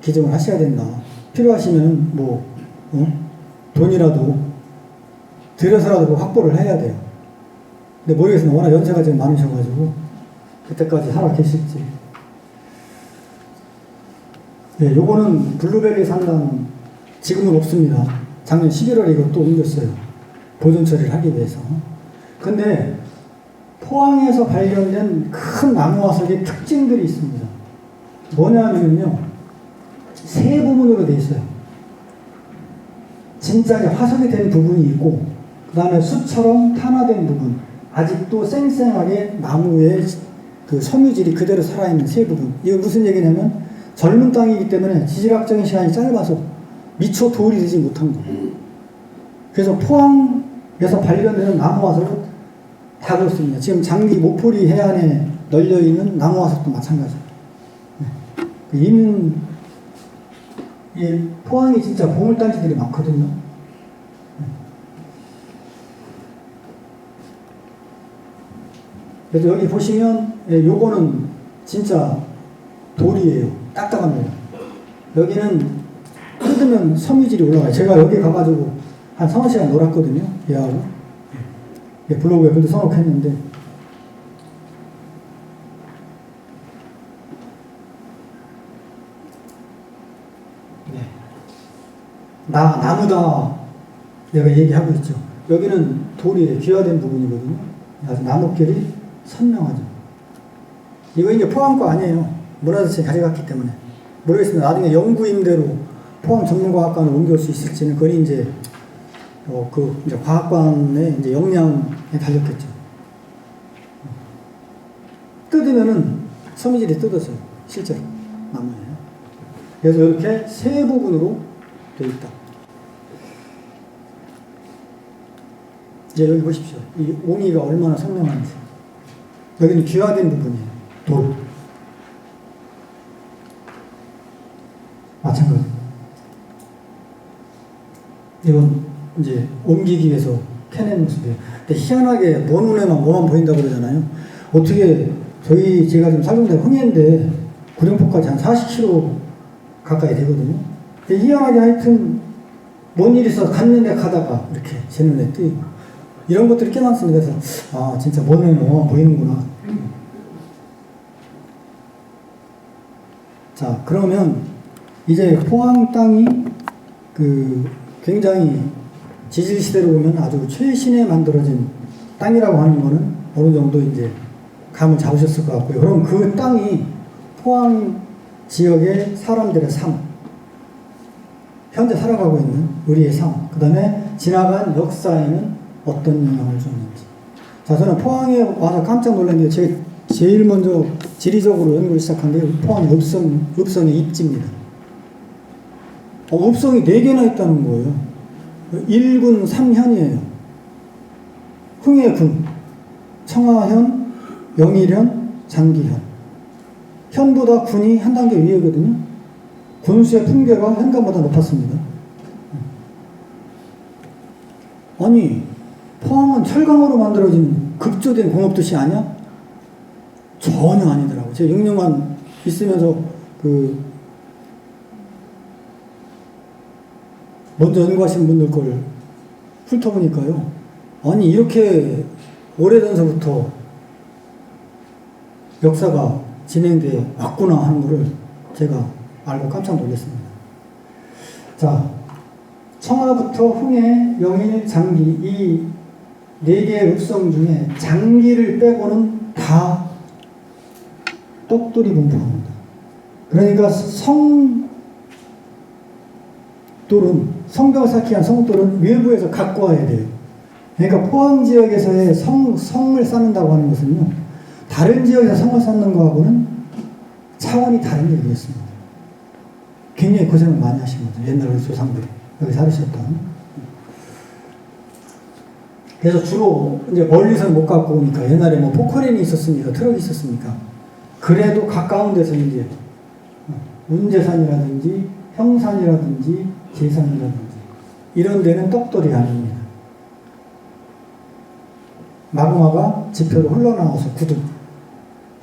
기증을 하셔야 된다. 필요하시면 뭐 돈이라도 들여서라도 확보를 해야 돼요. 근데 모르겠습니다. 워낙 연세가 지금 많으셔가지고 그때까지 살아 계실지. 네, 요거는 블루베리 산당 지금은 없습니다. 작년 11월에 이거 또 옮겼어요. 보존 처리를 하기 위해서. 근데 포항에서 발견된 큰 나무 화석의 특징들이 있습니다. 뭐냐면요, 3부분으로 되어 있어요. 진짜 화석이 된 부분이 있고, 그 다음에 숯처럼 탄화된 부분, 아직도 쌩쌩하게 나무의 그 섬유질이 그대로 살아있는 3부분. 이거 무슨 얘기냐면 젊은 땅이기 때문에 지질학적인 시간이 짧아서 미처 도울이 되지 못한 거예요. 그래서 포항에서 발견되는 나무 화석은 다 그렇습니다. 지금 장미 모포리 해안에 널려있는 나무 화석도 마찬가지예요. 이 포항이 진짜 보물단지들이 많거든요. 그래서 여기 보시면 요거는 진짜 돌이에요. 딱딱합니다. 여기는 뜯으면 섬유질이 올라가요. 제가 여기 가가지고 한 3-4시간 놀았거든요. 얘하고. 블로그에 글도 써놓겠는데. 네. 나무다. 내가 얘기하고 있죠. 여기는 돌이 귀화된 부분이거든요. 아주 나뭇결이 선명하죠. 이거 이제 포항과 아니에요. 문화재청이 가져갔기 때문에. 모르겠습니다. 나중에 연구임대로 포항 전문과학관을 옮길 수 있을지는 그건 이제 이제 과학관의 이제 역량에 달렸겠죠. 뜯으면은 섬유질이 뜯어져요. 실제로 나무에. 그래서 이렇게 세 부분으로 되어 있다. 이제 여기 보십시오. 이 옹이가 얼마나 선명한지. 여기는 귀화된 부분이에요. 돌. 마찬가지. 이건 이제 옮기기 위해서 캐낸 모습이에요. 근데 희한하게 먼 눈에만 뭐만 보인다고 그러잖아요. 어떻게 제가 지금 살던 데가 흥해인데 구룡포까지 한 40km 가까이 되거든요. 근데 희한하게 하여튼 뭔 일이 있어서 갔는데 가다가 이렇게 제 눈에 띄고 이런 것들이 꽤 많습니다. 그래서 진짜 먼 눈에만 뭐만 보이는구나. 자, 그러면 이제 포항 땅이 굉장히 지질시대로 보면 아주 최신에 만들어진 땅이라고 하는 거는 어느 정도 이제 감을 잡으셨을 것 같고요. 그럼 그 땅이 포항 지역의 사람들의 삶, 현재 살아가고 있는 우리의 삶, 그 다음에 지나간 역사에는 어떤 영향을 줬는지. 자, 저는 포항에 와서 깜짝 놀란 게 제가 제일 먼저 지리적으로 연구를 시작한 게 포항 읍성의 입지입니다. 읍성이 4개나 있다는 거예요. 1군 3현이에요. 흥해군, 청하현, 영일현, 장기현. 현보다 군이 한 단계 위에거든요. 군수의 품계가 현관보다 높았습니다. 아니, 포항은 철강으로 만들어진 급조된 공업도시 아니야? 전혀 아니더라고요. 제가 6년만 있으면서 먼저 연구하신 분들 걸 훑어보니까요. 아니, 이렇게 오래전서부터 역사가 진행되어 왔구나 하는 거를 제가 알고 깜짝 놀랐습니다. 자, 청하부터 흥해, 영일, 장기 이 4개의 읍성 중에 장기를 빼고는 다 떡돌이 분포합니다. 그러니까 성벽을 쌓기 위한 성돌은 외부에서 갖고 와야 돼요. 그러니까 포항 지역에서의 성을 쌓는다고 하는 것은요, 다른 지역에서 성을 쌓는 거하고는 차원이 다른 얘기였습니다. 굉장히 고생을 많이 하신 거죠. 옛날 우리 조상들이 여기 살으셨던. 그래서 주로 이제 멀리서는 못 갖고 오니까 옛날에 뭐 포크레인이 있었습니까? 트럭이 있었습니까? 그래도 가까운 데서 이제 운제산이라든지 형산이라든지 제산이라든지 이런 데는 떡돌이 아닙니다. 마그마가 지표로 흘러나와서 굳은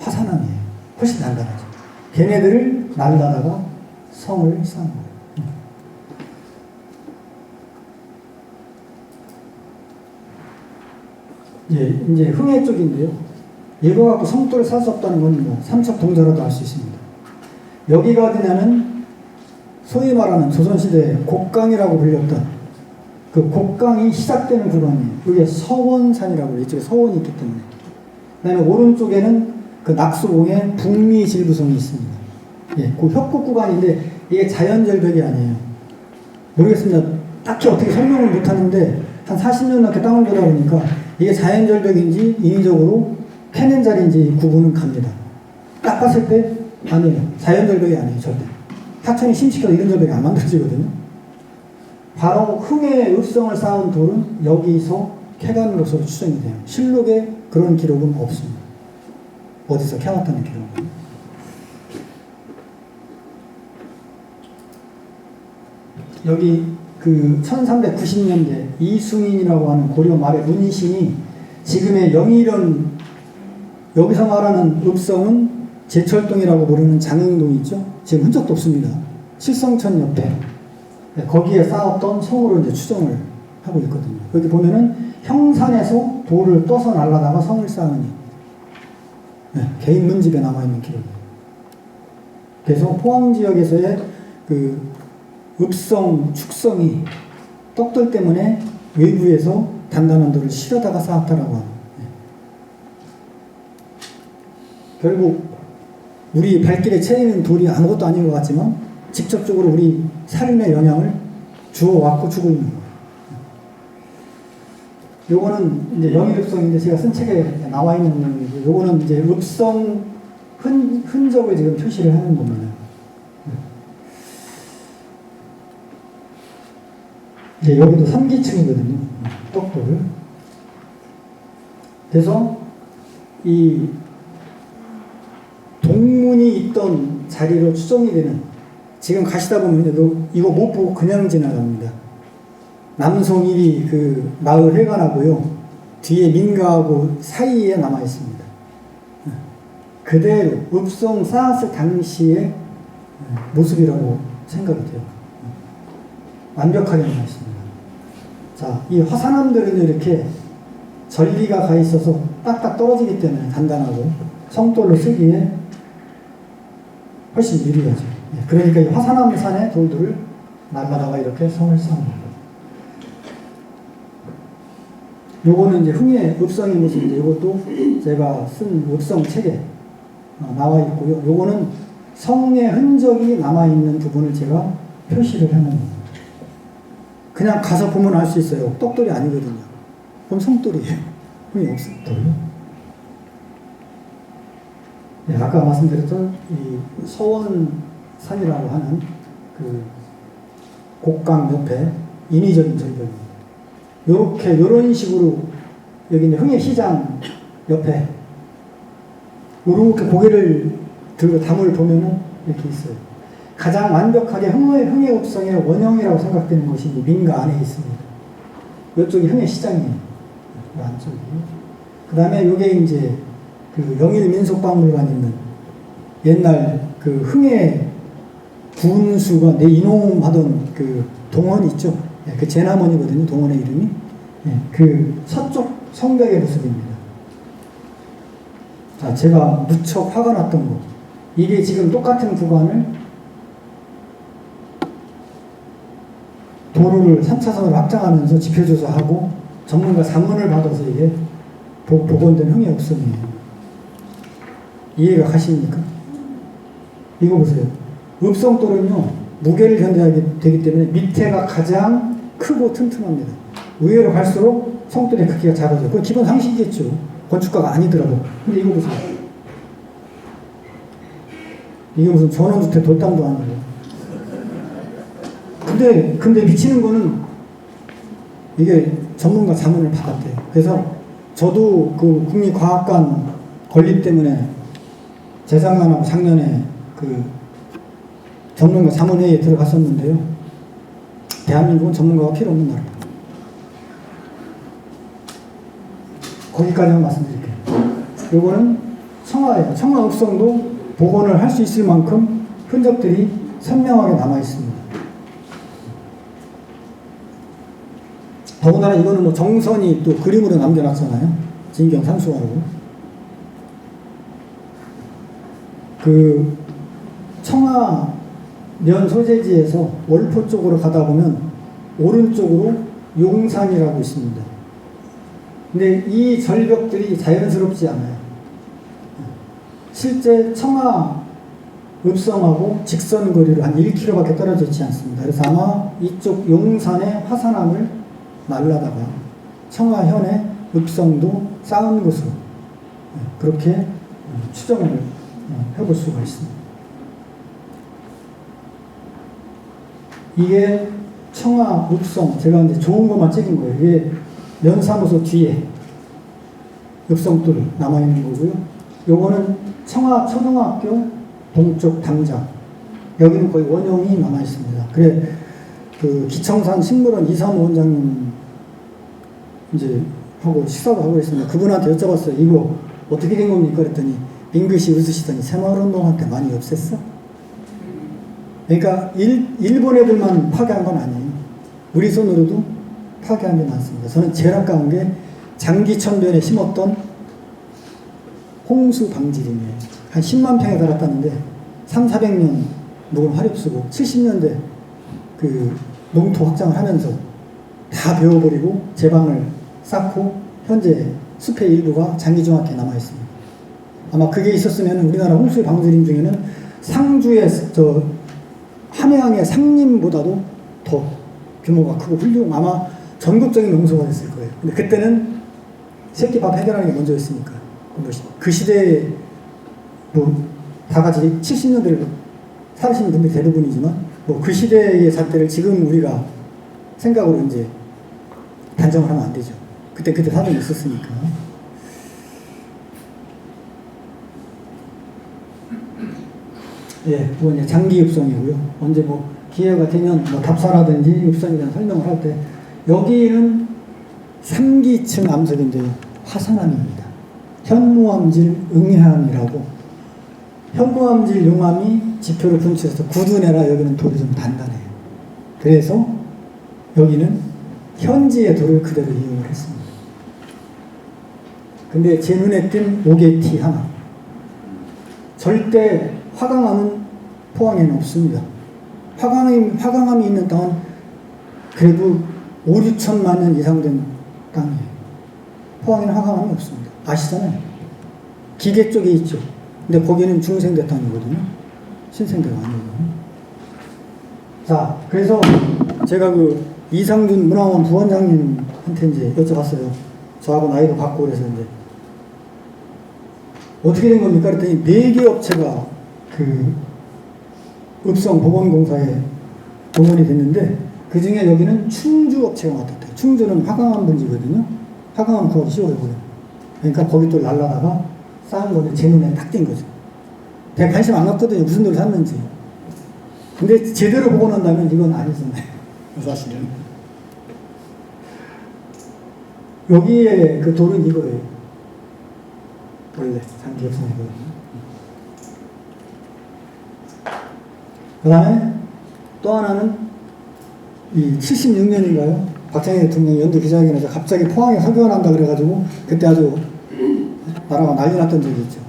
화산암이에요. 훨씬 단단하죠. 걔네들을 날라다가 성을 쌓은 거예요. 이제 흥해 쪽인데요. 이거 갖고 성돌을 쌓을 수 없다는 건 뭐 삼척 동자라도 알 수 있습니다. 여기가 어디냐는 소위 말하는 조선시대 곡강이라고 불렸던 그 곡강이 시작되는 구간이에요. 이게 서원산이라고 해요. 이쪽에 서원이 있기 때문에. 그 다음에 오른쪽에는 그 낙수봉에 북미질부성이 있습니다. 예, 그 협곡 구간인데 이게 자연절벽이 아니에요. 모르겠습니다. 딱히 어떻게 설명을 못하는데 한 40년 넘게 땅을 보다 보니까 이게 자연절벽인지 인위적으로 캐낸 자리인지 구분은 갑니다. 딱 봤을 때 아니에요. 자연절벽이 아니에요. 절대. 하천이 심시켜도 이런 절벽이 안 만들어지거든요. 바로 흥해 읍성을 쌓은 돌은 여기서 캐간 것으로 추정이 돼요. 실록에 그런 기록은 없습니다. 어디서 캐왔다는 기록은. 여기 그 1390년대 이승인이라고 하는 고려 말의 문신이 지금의 영일현, 여기서 말하는 읍성은 제철동이라고 부르는 장흥동이 있죠. 지금 흔적도 없습니다. 칠성천 옆에 거기에 쌓았던 성으로 이제 추정을 하고 있거든요. 여기 보면은 형산에서 돌을 떠서 날라다가 성을 쌓으니 개인 문집에 남아있는 기록이에요. 그래서 포항 지역에서의 그 읍성, 축성이 떡돌 때문에 외부에서 단단한 돌을 실어다가 쌓았다라고 합니다. 결국 우리 발길에 채이는 돌이 아무것도 아닌 것 같지만 직접적으로 우리 삶에 영향을 주어왔고 주고 있는 거예요. 요거는 이제 영일읍성인데 제가 쓴 책에 나와 있는 내용이고요. 요거는 이제 읍성 흔적을 지금 표시를 하는 겁니다. 이제 여기도 3기층이거든요. 떡돌. 그래서 이 동문이 있던 자리로 추정이 되는, 지금 가시다 보면 이거 못 보고 그냥 지나갑니다. 남송일이 그 마을 회관하고요, 뒤에 민가하고 사이에 남아 있습니다. 그대로 읍성 쌓았을 당시의 모습이라고 생각이 돼요. 완벽하게 남아 있습니다. 자, 이 화산암들은 이렇게 전리가 가 있어서 딱딱 떨어지기 때문에 단단하고 성돌로 쓰기에 훨씬 유리하죠. 그러니까 이 화산암산의 돌들을 날라다가 이렇게 성을 쌓습니다. 요거는 이제 흥의 읍성의 모습인데, 이것도 제가 쓴 읍성 책에 나와 있고요. 요거는 성의 흔적이 남아있는 부분을 제가 표시를 해놓은, 그냥 가서 보면 알 수 있어요. 떡돌이 아니거든요. 그럼 성돌이에요. 흥의 읍성돌. 네, 아까 말씀드렸던 이 서원산이라고 하는 그 곡강 옆에 인위적인 절벽입니다. 요런 식으로, 여기 이제 흥해시장 옆에 요렇게 고개를 들고 담을 보면은 이렇게 있어요. 가장 완벽하게 흥해 읍성의 원형이라고 생각되는 것이 민가 안에 있습니다. 이쪽이 흥해시장이에요. 이 안쪽이. 그 다음에 요게 이제 그 영일민속박물관 있는 옛날 그 흥해 군수가 내인홍하던 그 동원 있죠. 그 제남원이거든요. 동원의 이름이. 그 서쪽 성벽의 모습입니다. 자, 제가 무척 화가 났던 거. 이게 지금 똑같은 구간을 도로를 3차선으로 확장하면서 지표조사하고 전문가 상문을 받아서 이게 복원된 흥의 읍성이에요. 이해가 가십니까? 이거 보세요. 읍성돌은요, 무게를 견뎌야 되기 때문에 밑에가 가장 크고 튼튼합니다. 위로 갈수록 성돌의 크기가 작아져요. 그건 기본 상식이겠죠. 건축가가 아니더라도. 근데 이거 보세요. 이게 무슨 전원주택 돌담도 아니고. 근데 미치는 거는 이게 전문가 자문을 받았대요. 그래서 저도 그 국립과학관 건립 때문에 재작년하고 작년에 그 전문가 자문회의에 들어갔었는데요. 대한민국은 전문가가 필요 없는 나라입니다. 거기까지만 말씀드릴게요. 요거는 청하예요. 청하 읍성도 복원을 할 수 있을 만큼 흔적들이 선명하게 남아 있습니다. 더군다나 이거는 뭐 정선이 또 그림으로 남겨놨잖아요. 진경 산수하고. 그 청하 면 소재지에서 월포 쪽으로 가다 보면 오른쪽으로 용산이라고 있습니다. 근데 이 절벽들이 자연스럽지 않아요. 실제 청하 읍성하고 직선 거리로 한 1km밖에 떨어져 있지 않습니다. 그래서 아마 이쪽 용산의 화산암을 날라다가 청하현의 읍성도 쌓은 것으로 그렇게 추정을 해볼 수가 있습니다. 이게 청하 읍성, 제가 이제 좋은 것만 찍은 거예요. 이게 면사무소 뒤에 읍성돌 남아있는 거고요. 요거는 청하 초등학교 동쪽 담장. 여기는 거의 원형이 남아있습니다. 그래, 그 기청산 식물원 이사무 원장님 이제 하고 식사도 하고 있습니다. 그분한테 여쭤봤어요. 이거 어떻게 된 겁니까? 그랬더니 빙긋이 웃으시더니 새마을운동한테 많이 없앴어? 그러니까 일본 애들만 파괴한 건 아니에요. 우리 손으로도 파괴한 게 많습니다. 저는 제일 아까운 게 장기천변에 심었던 홍수 방지림이에요. 한 10만 평에 달았다는데 300~400년 묵은 화렵수고 70년대 그 농토 확장을 하면서 다 베어버리고 제방을 쌓고 현재 숲의 일부가 장기중학교에 남아있습니다. 아마 그게 있었으면 우리나라 홍수 방지림 중에는 상주의 함양의 상림보다도 더 규모가 크고 아마 전국적인 농소가 됐을 거예요. 근데 그때는 새끼 밥 해결하는 게 먼저였으니까 그 시대에 다 같이 70년대를 살으시는 분들이 대부분이지만 그 시대의 잣대를 지금 우리가 생각으로 이제 단정을 하면 안 되죠. 그때 사정이 있었으니까. 예, 그건 이제 장기 읍성이고요. 언제 기회가 되면 답사라든지 읍성에 대한 설명을 할 때 여기는 3기층 암석인데 화산암입니다. 현무암질 응해암이라고 현무암질 용암이 지표를 분출해서 구두내라 여기는 돌이 좀 단단해요. 그래서 여기는 현지의 돌을 그대로 이용을 했습니다. 근데 제 눈에 띈 오게티 하나. 절대 화강암은 포항에는 없습니다. 화강암이 있는 땅은 그래도 5, 6천만 년 이상 된 땅이에요. 포항에는 화강암이 없습니다. 아시잖아요. 기계 쪽에 있죠. 근데 거기는 중생대 땅이거든요. 신생대가 아니거든요. 자, 그래서 제가 이상준 문화원 부원장님한테 이제 여쭤봤어요. 저하고 나이도 같고 그래서 이제 어떻게 된 겁니까? 그랬더니 4개 업체가 읍성 보건공사에 동원이 됐는데 그 중에 여기는 충주 업체가 맡았대요. 충주는 화강암 분지거든요. 화강암 구하기 쉬워요. 그러니까 거기 또 날라다가 쌓은 거를 제 눈에 딱 띈 거죠. 내가 관심 안 갖거든요. 무슨 돌을 샀는지. 근데 제대로 보고 난다면 이건 아니잖아요. 사실은. 여기에 그 돌은 이거예요. 원래 장기엽성이거든요. 그 다음에 또 하나는 이 76년인가요? 박정희 대통령이 연두 기자회견에서 갑자기 포항에 석유가 난다 그래가지고 그때 아주 나라가 난리 났던 적이 있죠.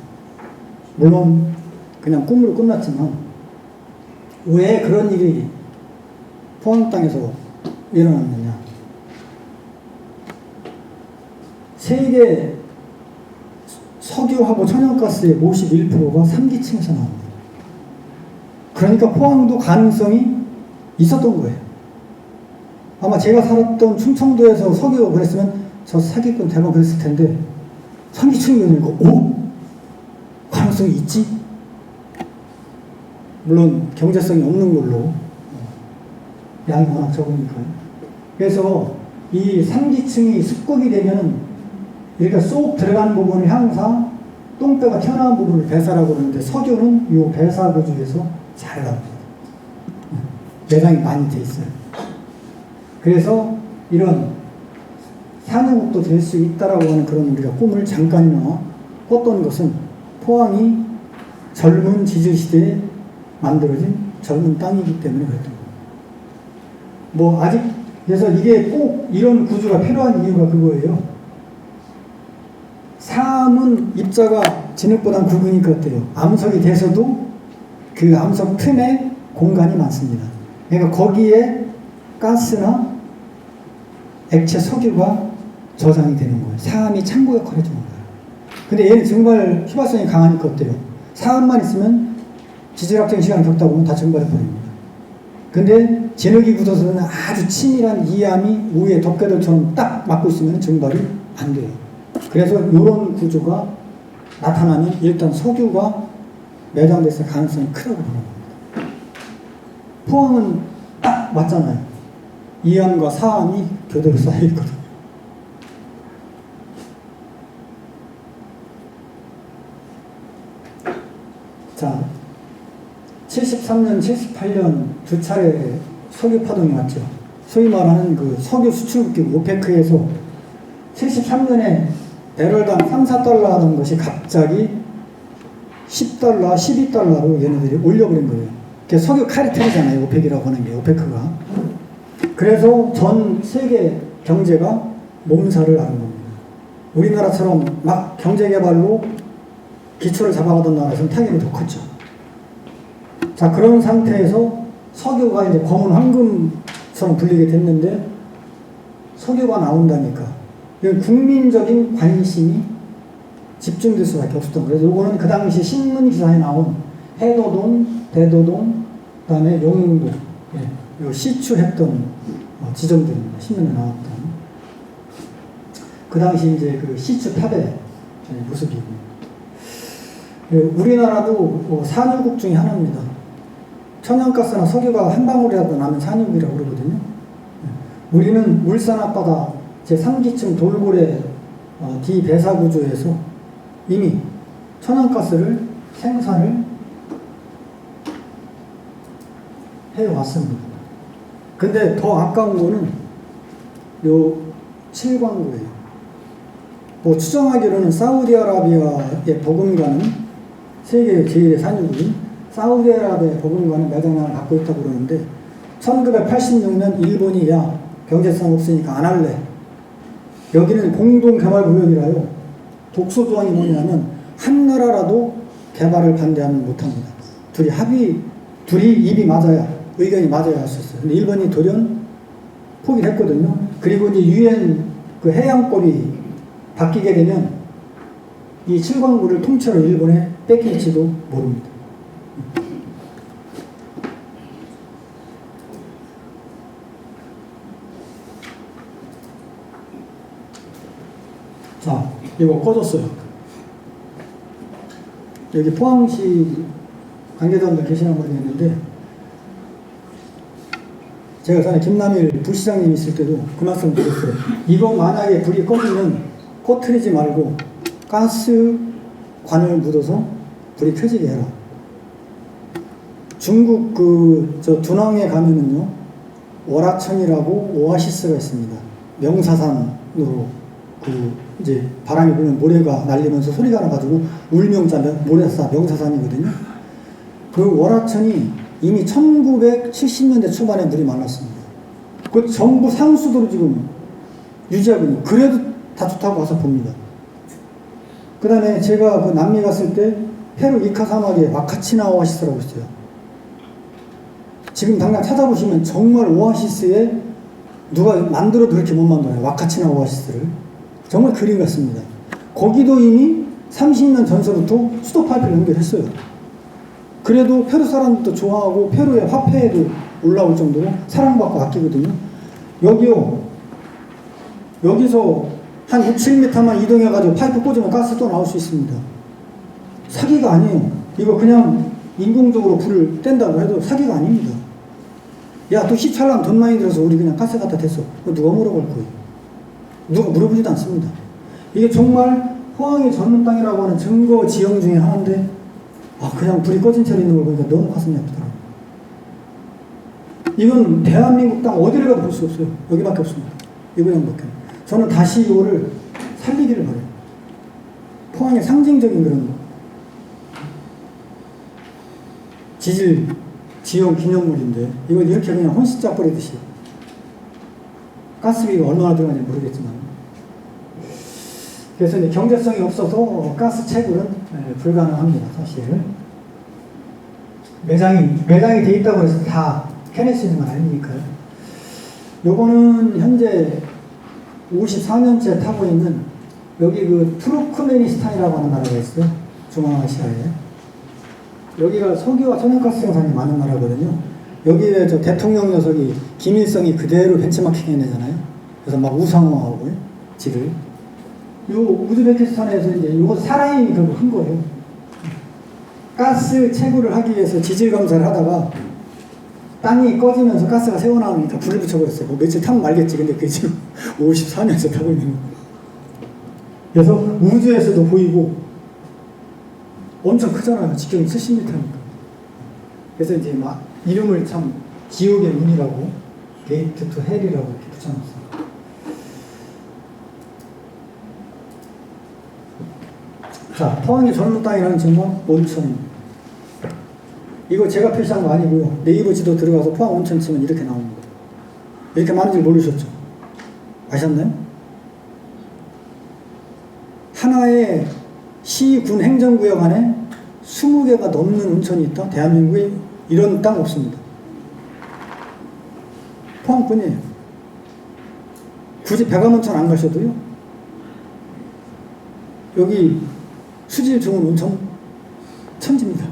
물론 그냥 꿈으로 끝났지만 왜 그런 일이 포항 땅에서 일어났느냐. 세계 석유하고 천연가스의 51%가 3기층에서 나옵니다. 그러니까 포항도 가능성이 있었던 거예요. 아마 제가 살았던 충청도에서 석유가 그랬으면 저 사기꾼 대박 그랬을 텐데 3기층이니까 가능성이 있지? 물론 경제성이 없는 걸로 양이 워낙 적으니까요. 그래서 이 3기층이 습곡이 되면은 이렇게 쏙 들어간 부분이 항상 똥배가 튀어나온 부분을 배사라고 그러는데 석유는 이 배사 구조에서 잘 나옵니다. 내장이 많이 돼 있어요. 그래서 이런 산유국도 될 수 있다라고 하는 그런 우리가 꿈을 잠깐이나마 꿨던 것은 포항이 젊은 지주시대에 만들어진 젊은 땅이기 때문에 그랬던 겁니다. 아직 그래서 이게 꼭 이런 구조가 필요한 이유가 그거예요. 사암은 입자가 진흙보다 굵으니까 어때요? 암석이 돼서도 그 암석 틈에 공간이 많습니다. 그러니까 거기에 가스나 액체 석유가 저장이 되는 거예요. 사암이 창고 역할을 해주는 거예요. 근데 얘는 증발 휘발성이 강하니까 어때요? 사암만 있으면 지질학적인 시간을 겪다 보면 다 증발해버립니다. 근데 진흙이 굳어서는 아주 치밀한 이암이 위에 덮개돌처럼 딱 막고 있으면 증발이 안 돼요. 그래서 이런 구조가 나타나면 일단 석유가 매장됐을 가능성이 크다고 보는 겁니다. 포항은 딱 맞잖아요. 이암과 사암이 교대로 쌓여있거든요. 자, 73년, 78년 두 차례 석유 파동이 왔죠. 소위 말하는 그 석유 수출국기 오페크에서 73년에 배럴당 3, 4달러 하던 것이 갑자기 10달러, 12달러로 얘네들이 올려버린 거예요. 그게 석유 카르텔이잖아요. 오펙이라고 하는 게, 오페크가. 그래서 전 세계 경제가 몸살을 앓은 겁니다. 우리나라처럼 막 경제개발로 기초를 잡아가던 나라에서는 타격이 더 컸죠. 자, 그런 상태에서 석유가 이제 검은 황금처럼 불리게 됐는데 석유가 나온다니까 이건 국민적인 관심이 집중될 수밖에 없었던 거예요. 요거는 그 당시 신문 기사에 나온 해도동, 대도동, 그 다음에 용릉동, 요 시추했던 지점들입니다. 신문에 나왔던. 그 당시 이제 그 시추 탑의 모습이고. 우리나라도 산유국 중에 하나입니다. 천연가스나 석유가 한 방울이라도 나면 산유국이라고 그러거든요. 우리는 울산 앞바다 제3기층 돌고래 디배사구조에서 이미 천연가스를 생산을 해왔습니다. 근데 더 아까운 거는 요 칠광구예요. 뭐 추정하기로는 사우디아라비아의 버금가는 세계 제1의 산유국인 사우디아라비아의 버금가는 매장량을 갖고 있다고 그러는데 1986년 일본이 야 경제성 없으니까 안 할래. 여기는 공동개발구역이라요. 독소조항이 뭐냐면 한 나라라도 개발을 반대하면 못합니다. 둘이 입이 맞아야 의견이 맞아야 할 수 있어요. 근데 일본이 돌연 포기를 했거든요. 그리고 이제 유엔 그 해양법이 바뀌게 되면 이 칠광구를 통째로 일본에 뺏길지도 모릅니다. 자, 이거 꺼졌어요. 여기 포항시 관계자분들 계시나 모르겠는데 제가 전에 김남일 부시장님 있을 때도 그 말씀 드렸어요. 이거 만약에 불이 꺼지면 꺼트리지 말고 가스관을 묻어서 불이 켜지게 해라. 중국 두낭에 가면은요 월하천이라고 오아시스가 있습니다. 명사산으로 이제 바람이 불면 모래가 날리면서 소리가 나가지고 울명자 모래사 명사산이거든요. 그 월하천이 이미 1970년대 초반에 물이 많았습니다. 그 전부 상수도로 지금 유지하고 있는. 그래도 다 좋다고 와서 봅니다. 그 다음에 제가 그 남미 갔을 때 페루 이카 사막에 와카치나 오아시스라고 있어요. 지금 당장 찾아보시면 정말 오아시스에 누가 만들어도 그렇게 못 만들어요. 와카치나 오아시스를. 정말 그림 같습니다. 거기도 이미 30년 전서부터 수도 파이프를 연결했어요. 그래도 페루 사람들도 좋아하고 페루의 화폐에도 올라올 정도로 사랑받고 아끼거든요. 여기서 한 6, 7m만 이동해가지고 파이프 꽂으면 가스 또 나올 수 있습니다. 사기가 아니에요. 이거 그냥 인공적으로 불을 뗀다고 해도 사기가 아닙니다. 야, 또 시찰랑 돈 많이 들어서 우리 그냥 가스 갖다 댔어. 누가 물어볼 거예요? 누가 물어보지도 않습니다. 이게 정말 포항이 젊은 땅이라고 하는 증거 지형 중에 하나인데 그냥 불이 꺼진 채로 있는 걸 보니까 너무 가슴이 아프더라고요. 이건 대한민국 땅 어디를 가도 볼 수 없어요. 여기밖에 없습니다. 이거밖에. 저는 다시 이거를 살리기를 바래요. 포항의 상징적인 그런 지형 기념물인데 이걸 이렇게 그냥 혼신짝 버리듯이 가스비가 얼마나 들어가는지 모르겠지만 그래서 이제 경제성이 없어서 가스 채굴은 불가능합니다. 사실 매장이 돼 있다고 해서 다 캐낼 수 있는 건 아니니까요. 요거는 현재 54년째 타고 있는 여기 그 투르크메니스탄이라고 하는 나라가 있어요. 중앙아시아에. 여기가 석유와 천연가스 생산이 많은 나라거든요. 여기에 저 대통령 녀석이 김일성이 그대로 벤치마킹 해내잖아요. 그래서 막 우상화하고 지를. 요 우즈베키스탄에서 이제 요거 사람이 결국 한 거예요. 가스 채굴을 하기 위해서 지질 검사를 하다가 땅이 꺼지면서 가스가 새어나오니까 불을 붙여버렸어요. 뭐 며칠 타면 말겠지. 근데 그게 지금 54년째 타고 있는 거예요. 그래서 우주에서도 보이고 엄청 크잖아요. 직경이 70m니까. 그래서 이제 막 이름을 참 지옥의 문이라고 게이트 투 헬이라고 이렇게 붙여놨어요. 자, 포항의 젊은 땅이라는 증거 온천입니다. 이거 제가 표시한 거 아니고요. 네이버 지도 들어가서 포항 온천 치면 이렇게 나옵니다. 이렇게 많은 줄 모르셨죠? 아셨나요? 하나의 시, 군 행정구역 안에 20개가 넘는 온천이 있다? 대한민국에 이런 땅 없습니다. 포항뿐이에요. 굳이 백암온천 안 가셔도요. 여기 수질 좋은 온천 천지입니다.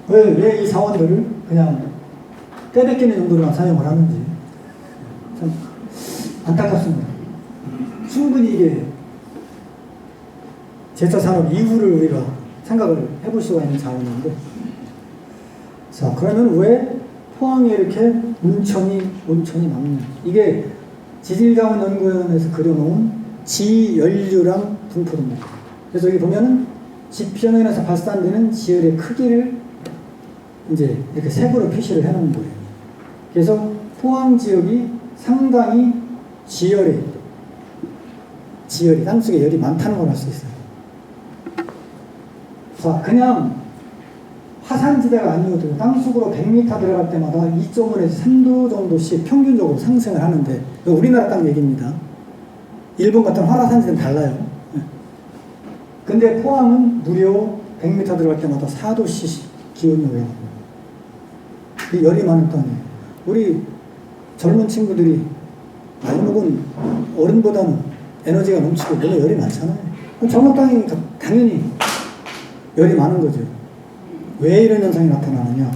왜 이 사원들을 그냥 떼뱉기는 정도로만 사용을 하는지 참 안타깝습니다. 충분히 이게 제차 산업 이후를 우리가 생각을 해볼 수가 있는 자원인데, 자, 그러면 왜 포항에 이렇게 온천이 많냐? 이게 지질자원연구원에서 그려놓은 지연류랑 분포도입니다. 그래서 여기 보면은 지표면에서 발산되는 지열의 크기를 이제 이렇게 색으로 표시를 해놓은 거예요. 그래서 포항 지역이 상당히 지열이 땅속에 열이 많다는 걸 알 수 있어요. 자, 그냥 화산지대가 아니어도 땅속으로 100m 들어갈 때마다 2.5에서 3도 정도씩 평균적으로 상승을 하는데, 우리나라 땅 얘기입니다. 일본 같은 화산지대는 달라요. 근데 포항은 무려 100m 들어갈 때마다 4도씩 기온이 올라갑니다. 열이 많은 땅이에요. 우리 젊은 친구들이 나이 먹은 어른보다는 에너지가 넘치고 물론 열이 많잖아요. 젊은 땅이니까 당연히 열이 많은 거죠. 왜 이런 현상이 나타나느냐?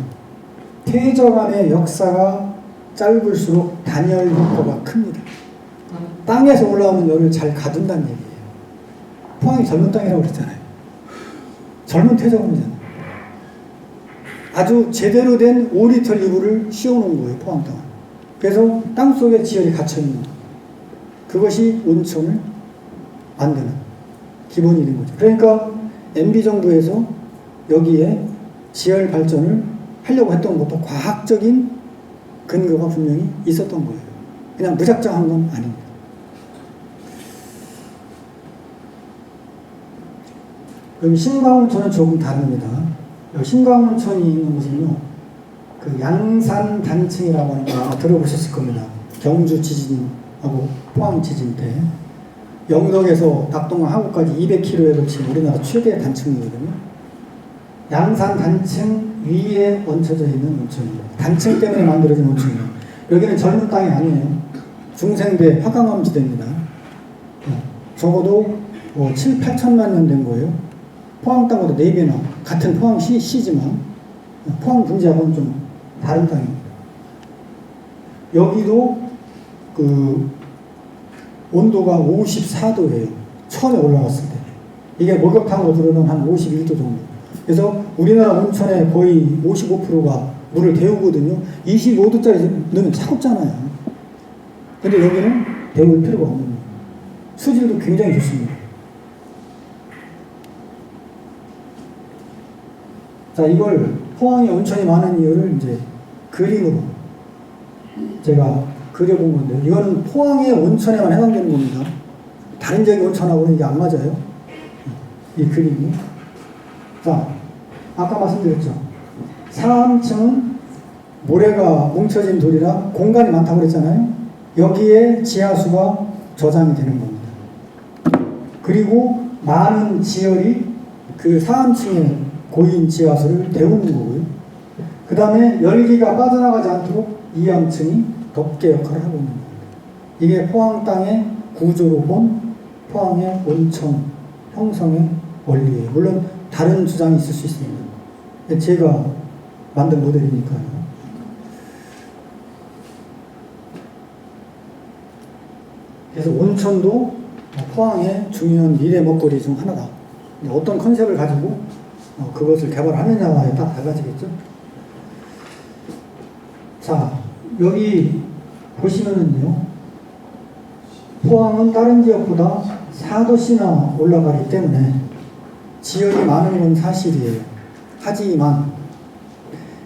퇴적암의 역사가 짧을수록 단열 효과가 큽니다. 땅에서 올라오는 열을 잘 가둔다는 얘기예요. 포항이 젊은 땅이라고 그랬잖아요. 젊은 퇴적암이잖아요. 아주 제대로 된 5리터 이불을 씌워놓은 거예요, 포항 땅은. 그래서 땅속에 지열이 갇혀있는 거예요. 그것이 온천을 만드는 기본이 된 거죠. 그러니까 MB정부에서 여기에 지열 발전을 하려고 했던 것도 과학적인 근거가 분명히 있었던 거예요. 그냥 무작정 한 건 아닙니다. 그럼 신광온천은 조금 다릅니다. 신광온천이 있는 곳은요, 그 양산 단층이라고 하는 거 아마 들어보셨을 겁니다. 경주 지진하고 포항 지진 때 영덕에서 낙동강 하구까지 200km에 걸친 우리나라 최대 단층이거든요. 양산 단층 위에 얹혀져 있는 온천입니다. 단층 때문에 만들어진 온천이에요. 여기는 젊은 땅이 아니에요. 중생대 화강암지대입니다. 적어도 7, 8천만 년 된 거예요. 포항 땅보다 4배나, 같은 포항시지만 포항 분지하고는 좀 다른 땅입니다. 여기도 그 온도가 54도예요. 처음에 올라갔을 때. 이게 목욕탕으로 들어오면 한 51도 정도. 그래서 우리나라 온천의 거의 55%가 물을 데우거든요. 25도짜리 넣으면 차갑잖아요. 근데 여기는 데울 필요가 없는 거예요. 수질도 굉장히 좋습니다. 자, 이걸 포항에 온천이 많은 이유를 이제 그림으로 제가 그려본 건데요. 이거는 포항의 온천에만 해당되는 겁니다. 다른 지역의 온천하고는 이게 안 맞아요. 이 그림이. 자, 아까 말씀드렸죠. 상암층은 모래가 뭉쳐진 돌이라 공간이 많다고 그랬잖아요. 여기에 지하수가 저장이 되는 겁니다. 그리고 많은 지열이 그 상암층의 고인 지하수를 데우는 거고요. 그 다음에 열기가 빠져나가지 않도록 이암층이 덮개 역할을 하고 있는 겁니다. 이게 포항 땅의 구조로 본 포항의 온천 형성의 원리예요. 물론 다른 주장이 있을 수 있습니다. 제가 만든 모델이니까요. 그래서 온천도 포항의 중요한 미래 먹거리 중 하나다. 어떤 컨셉을 가지고 그것을 개발하느냐에 따라 달라지겠죠. 자, 여기 보시면은요, 포항은 다른 지역보다 4도씨나 올라가기 때문에 지역이 많은 건 사실이에요. 하지만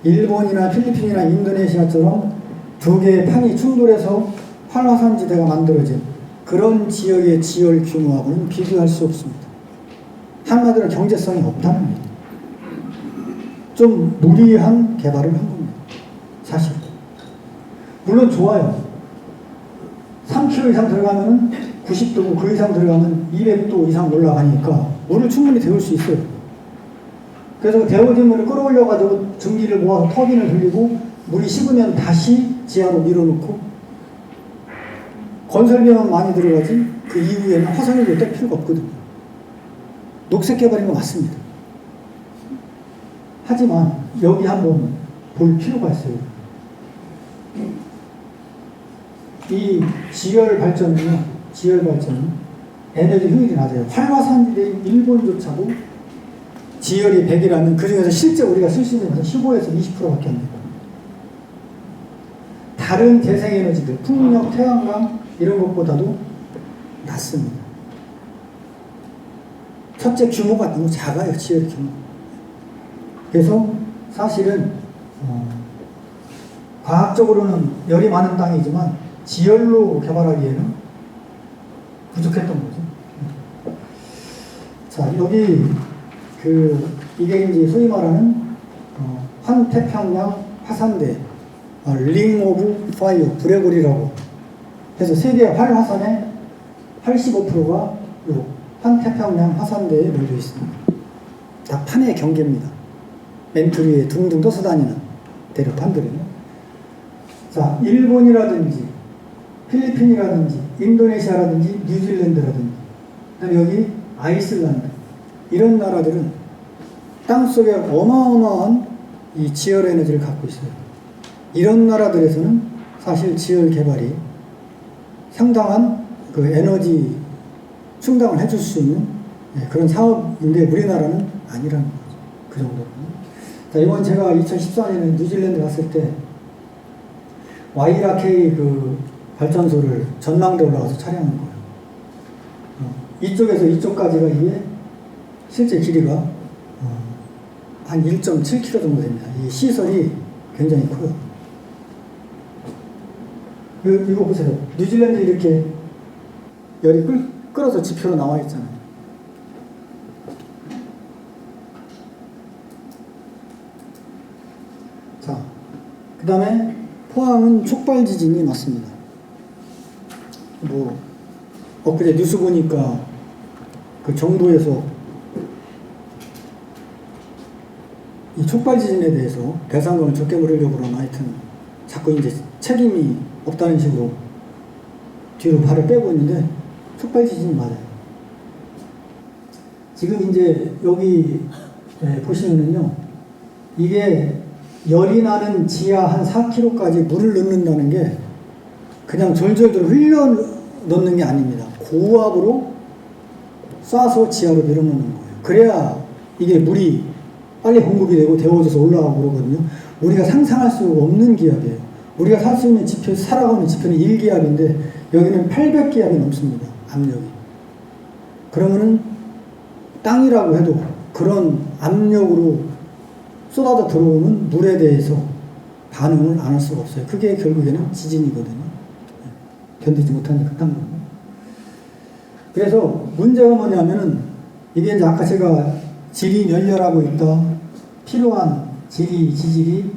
일본이나 필리핀이나 인도네시아처럼 두 개의 판이 충돌해서 활화산지대가 만들어진 그런 지역의 지열 규모하고는 비교할 수 없습니다. 한마디로 경제성이 없다는 겁니다. 좀 무리한 개발을 한 겁니다. 사실. 물론 좋아요. 3km 이상 들어가면 90도고 그 이상 들어가면 200도 이상 올라가니까 물을 충분히 데울 수 있어요. 그래서 데워진 물을 끌어올려가지고 증기를 모아서 터빈을 돌리고 물이 식으면 다시 지하로 밀어놓고 건설비만 많이 들어가지 그 이후에는 화석연료 뗄 필요가 없거든요. 녹색 개발인 거 맞습니다. 하지만 여기 한번 볼 필요가 있어요. 이 지열 발전은 에너지 효율이 낮아요. 활화산지대인 일본조차도 지열이 100이라면 그 중에서 실제 우리가 쓸 수 있는 것은 15에서 20%밖에 안 돼요. 다른 재생에너지들, 풍력, 태양광 이런 것보다도 낮습니다. 첫째 규모가 너무 작아요. 지열 규모. 그래서 사실은 과학적으로는 열이 많은 땅이지만 지열로 개발하기에는 부족했던 거죠. 자, 여기 이게 이제 소위 말하는 환태평양 화산대 링 오브 파이어 불의 골이라고 해서 세계 활화산의 85%가 환태평양 화산대에 몰려 있습니다. 다 판의 경계입니다. 멘트리에 둥둥 떠서다니는 대륙판들이요. 자, 일본이라든지 필리핀이라든지 인도네시아라든지 뉴질랜드라든지 그다음에 여기 아이슬란드 이런 나라들은 땅속에 어마어마한 이 지열 에너지를 갖고 있어요. 이런 나라들에서는 사실 지열 개발이 상당한 그 에너지 충당을 해줄 수 있는 그런 사업인데 우리나라는 아니라는 거죠. 그 정도로. 자, 이번 제가 2014년에 뉴질랜드 갔을 때 와이라케이 그 발전소를 전망대 올라가서 촬영한 거예요. 이쪽에서 이쪽까지가 이게 실제 길이가 한 1.7km 정도 됩니다. 이 시설이 굉장히 커요. 이거 보세요. 뉴질랜드 이렇게 열이 끓어서 지표로 나와 있잖아요. 자, 그 다음에 포항은 촉발 지진이 났습니다. 엊그제 뉴스 보니까 그 정부에서 이 촉발 지진에 대해서 배상금을 적게 물으려고 그러나 하여튼 자꾸 이제 책임이 없다는 식으로 뒤로 발을 빼고 있는데 촉발 지진이 맞아요. 지금 이제 여기 보시면은요, 이게 열이 나는 지하 한 4km까지 물을 넣는다는 게 그냥 졸졸졸 흘려 넣는 게 아닙니다. 고압으로 쏴서 지하로 밀어넣는 거예요. 그래야 이게 물이 빨리 공급이 되고 데워져서 올라가고 그러거든요. 우리가 상상할 수 없는 기압이에요. 우리가 살 수 있는 지표, 살아가는 지표는 1기압인데 여기는 800기압이 넘습니다. 압력이. 그러면은 땅이라고 해도 그런 압력으로 쏟아져 들어오는 물에 대해서 반응을 안 할 수가 없어요. 그게 결국에는 지진이거든요. 견디지 못하니까 땅으로. 그래서 문제가 뭐냐면은 이게 이제 아까 제가 질이 멸렬하고 있다. 필요한 지질이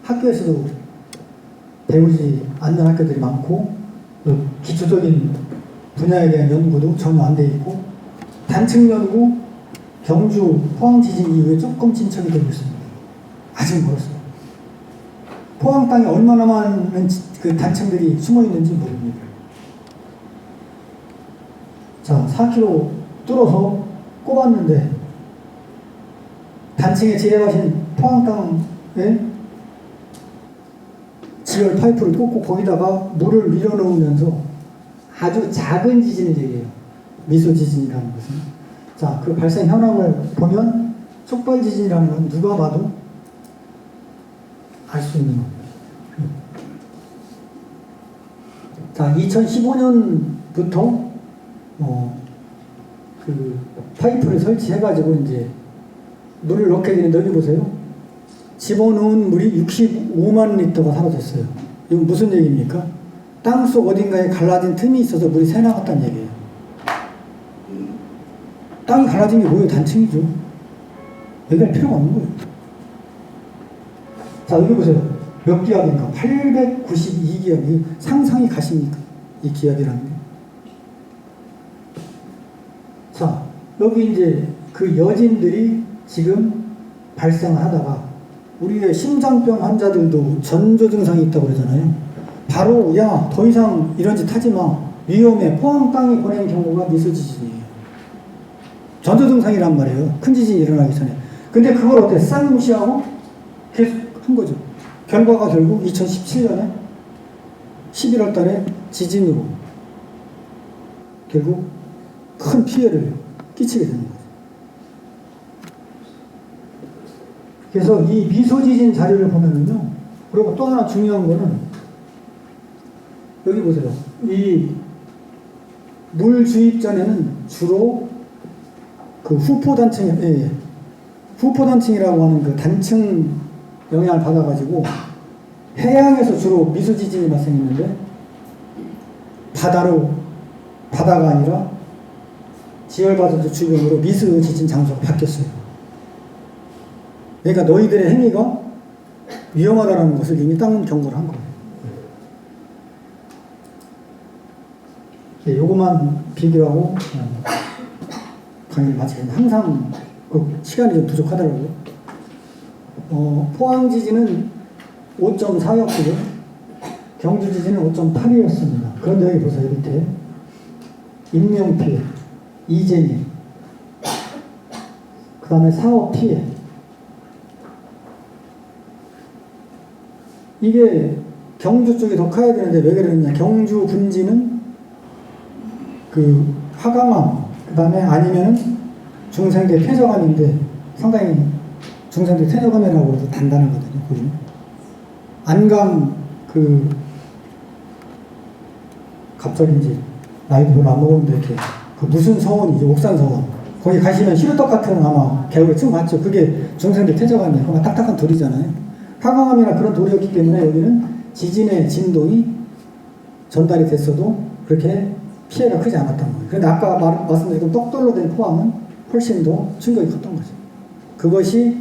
학교에서도 배우지 않는 학교들이 많고 기초적인 분야에 대한 연구도 전혀 안 돼 있고 단층 연구 경주 포항 지진 이후에 조금 진척이 되고 있습니다. 아직 멀었어요. 포항 땅에 얼마나 많은 그 단층들이 숨어 있는지 모릅니다. 자, 4km 뚫어서 꼽았는데 단층에 지뢰가신 포항 땅에 지열 파이프를 꽂고 거기다가 물을 밀어넣으면서 아주 작은 지진을 얘기해요. 미소 지진이라는 것은. 자, 그 발생 현황을 보면 촉발 지진이라는 건 누가 봐도 알 수 있는 겁니다. 자, 2015년부터 그 파이프를 설치해가지고 이제 물을 넣게 되는데 여기 보세요. 집어넣은 물이 65만 리터가 사라졌어요. 이건 무슨 얘기입니까? 땅속 어딘가에 갈라진 틈이 있어서 물이 새나갔다는 얘기예요. 땅이 갈라진 게 뭐예요? 단층이죠. 얘기할 필요가 없는 거예요. 자, 여기 보세요. 몇 기압입니까? 892기압이 상상이 가십니까? 이 기압이라는 게. 자, 여기 이제 그 여진들이 지금 발생을 하다가 우리의 심장병 환자들도 전조 증상이 있다고 그러잖아요. 바로 야, 더 이상 이런 짓 하지 마. 위험해. 포항 땅이 보낸 경우가 미소지진이에요. 전조 증상이란 말이에요. 큰 지진이 일어나기 전에. 근데 그걸 어때? 싹 무시하고 계속 한 거죠. 결과가 결국 2017년에 11월 달에 지진으로 결국 큰 피해를 끼치게 되는 거죠. 그래서 이 미소지진 자료를 보면은요, 그리고 또 하나 중요한 거는, 여기 보세요. 이 물 주입 전에는 주로 그 후포단층이라고 하는 그 단층 영향을 받아가지고 해양에서 주로 미소지진이 발생했는데, 바다가 아니라 지열바다도 주변으로 미소지진 장소가 바뀌었어요. 그러니까 너희들의 행위가 위험하다는 것을 이미 땅은 경고를 한 거예요. 요것만 비교하고 강의를 마치겠습니다. 항상 그 시간이 좀 부족하더라고요. 포항 지진은 5.4였고요. 경주 지진은 5.8이었습니다. 그런데 여기 보세요. 밑에 인명피해, 이재민, 그 다음에 사업피해. 이게 경주 쪽이 더 커야 되는데 왜 그러느냐. 경주 분지는 그 화강암, 그 다음에 아니면 중생대 퇴적암인데 상당히 중생대 퇴적암이라고 해서 단단하거든요. 거기는. 안강 갑자기 이제 나이도 별로 안 먹었는데 이렇게 그 무슨 서원이죠. 옥산서원. 거기 가시면 시루떡 같은 아마 겨울에 처음 봤죠. 그게 중생대 퇴적암이에요. 그건 딱딱한 돌이잖아요. 화강암이나 그런 돌이었기 때문에 여기는 지진의 진동이 전달이 됐어도 그렇게 피해가 크지 않았던 거예요. 그런데 아까 말씀드린 떡돌로 된 포항은 훨씬 더 충격이 컸던 거죠. 그것이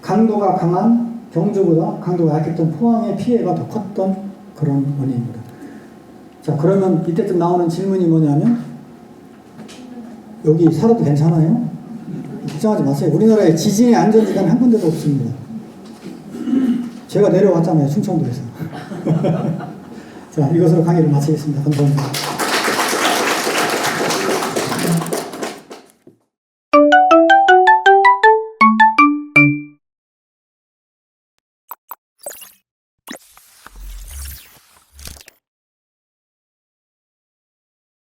강도가 강한 경주보다 강도가 약했던 포항의 피해가 더 컸던 그런 원인입니다. 자, 그러면 이때쯤 나오는 질문이 뭐냐면, 여기 살아도 괜찮아요? 걱정하지 마세요. 우리나라에 지진의 안전지대는 한 군데도 없습니다. 제가 내려왔잖아요, 충청도에서. 자, 이것으로 강의를 마치겠습니다. 감사합니다.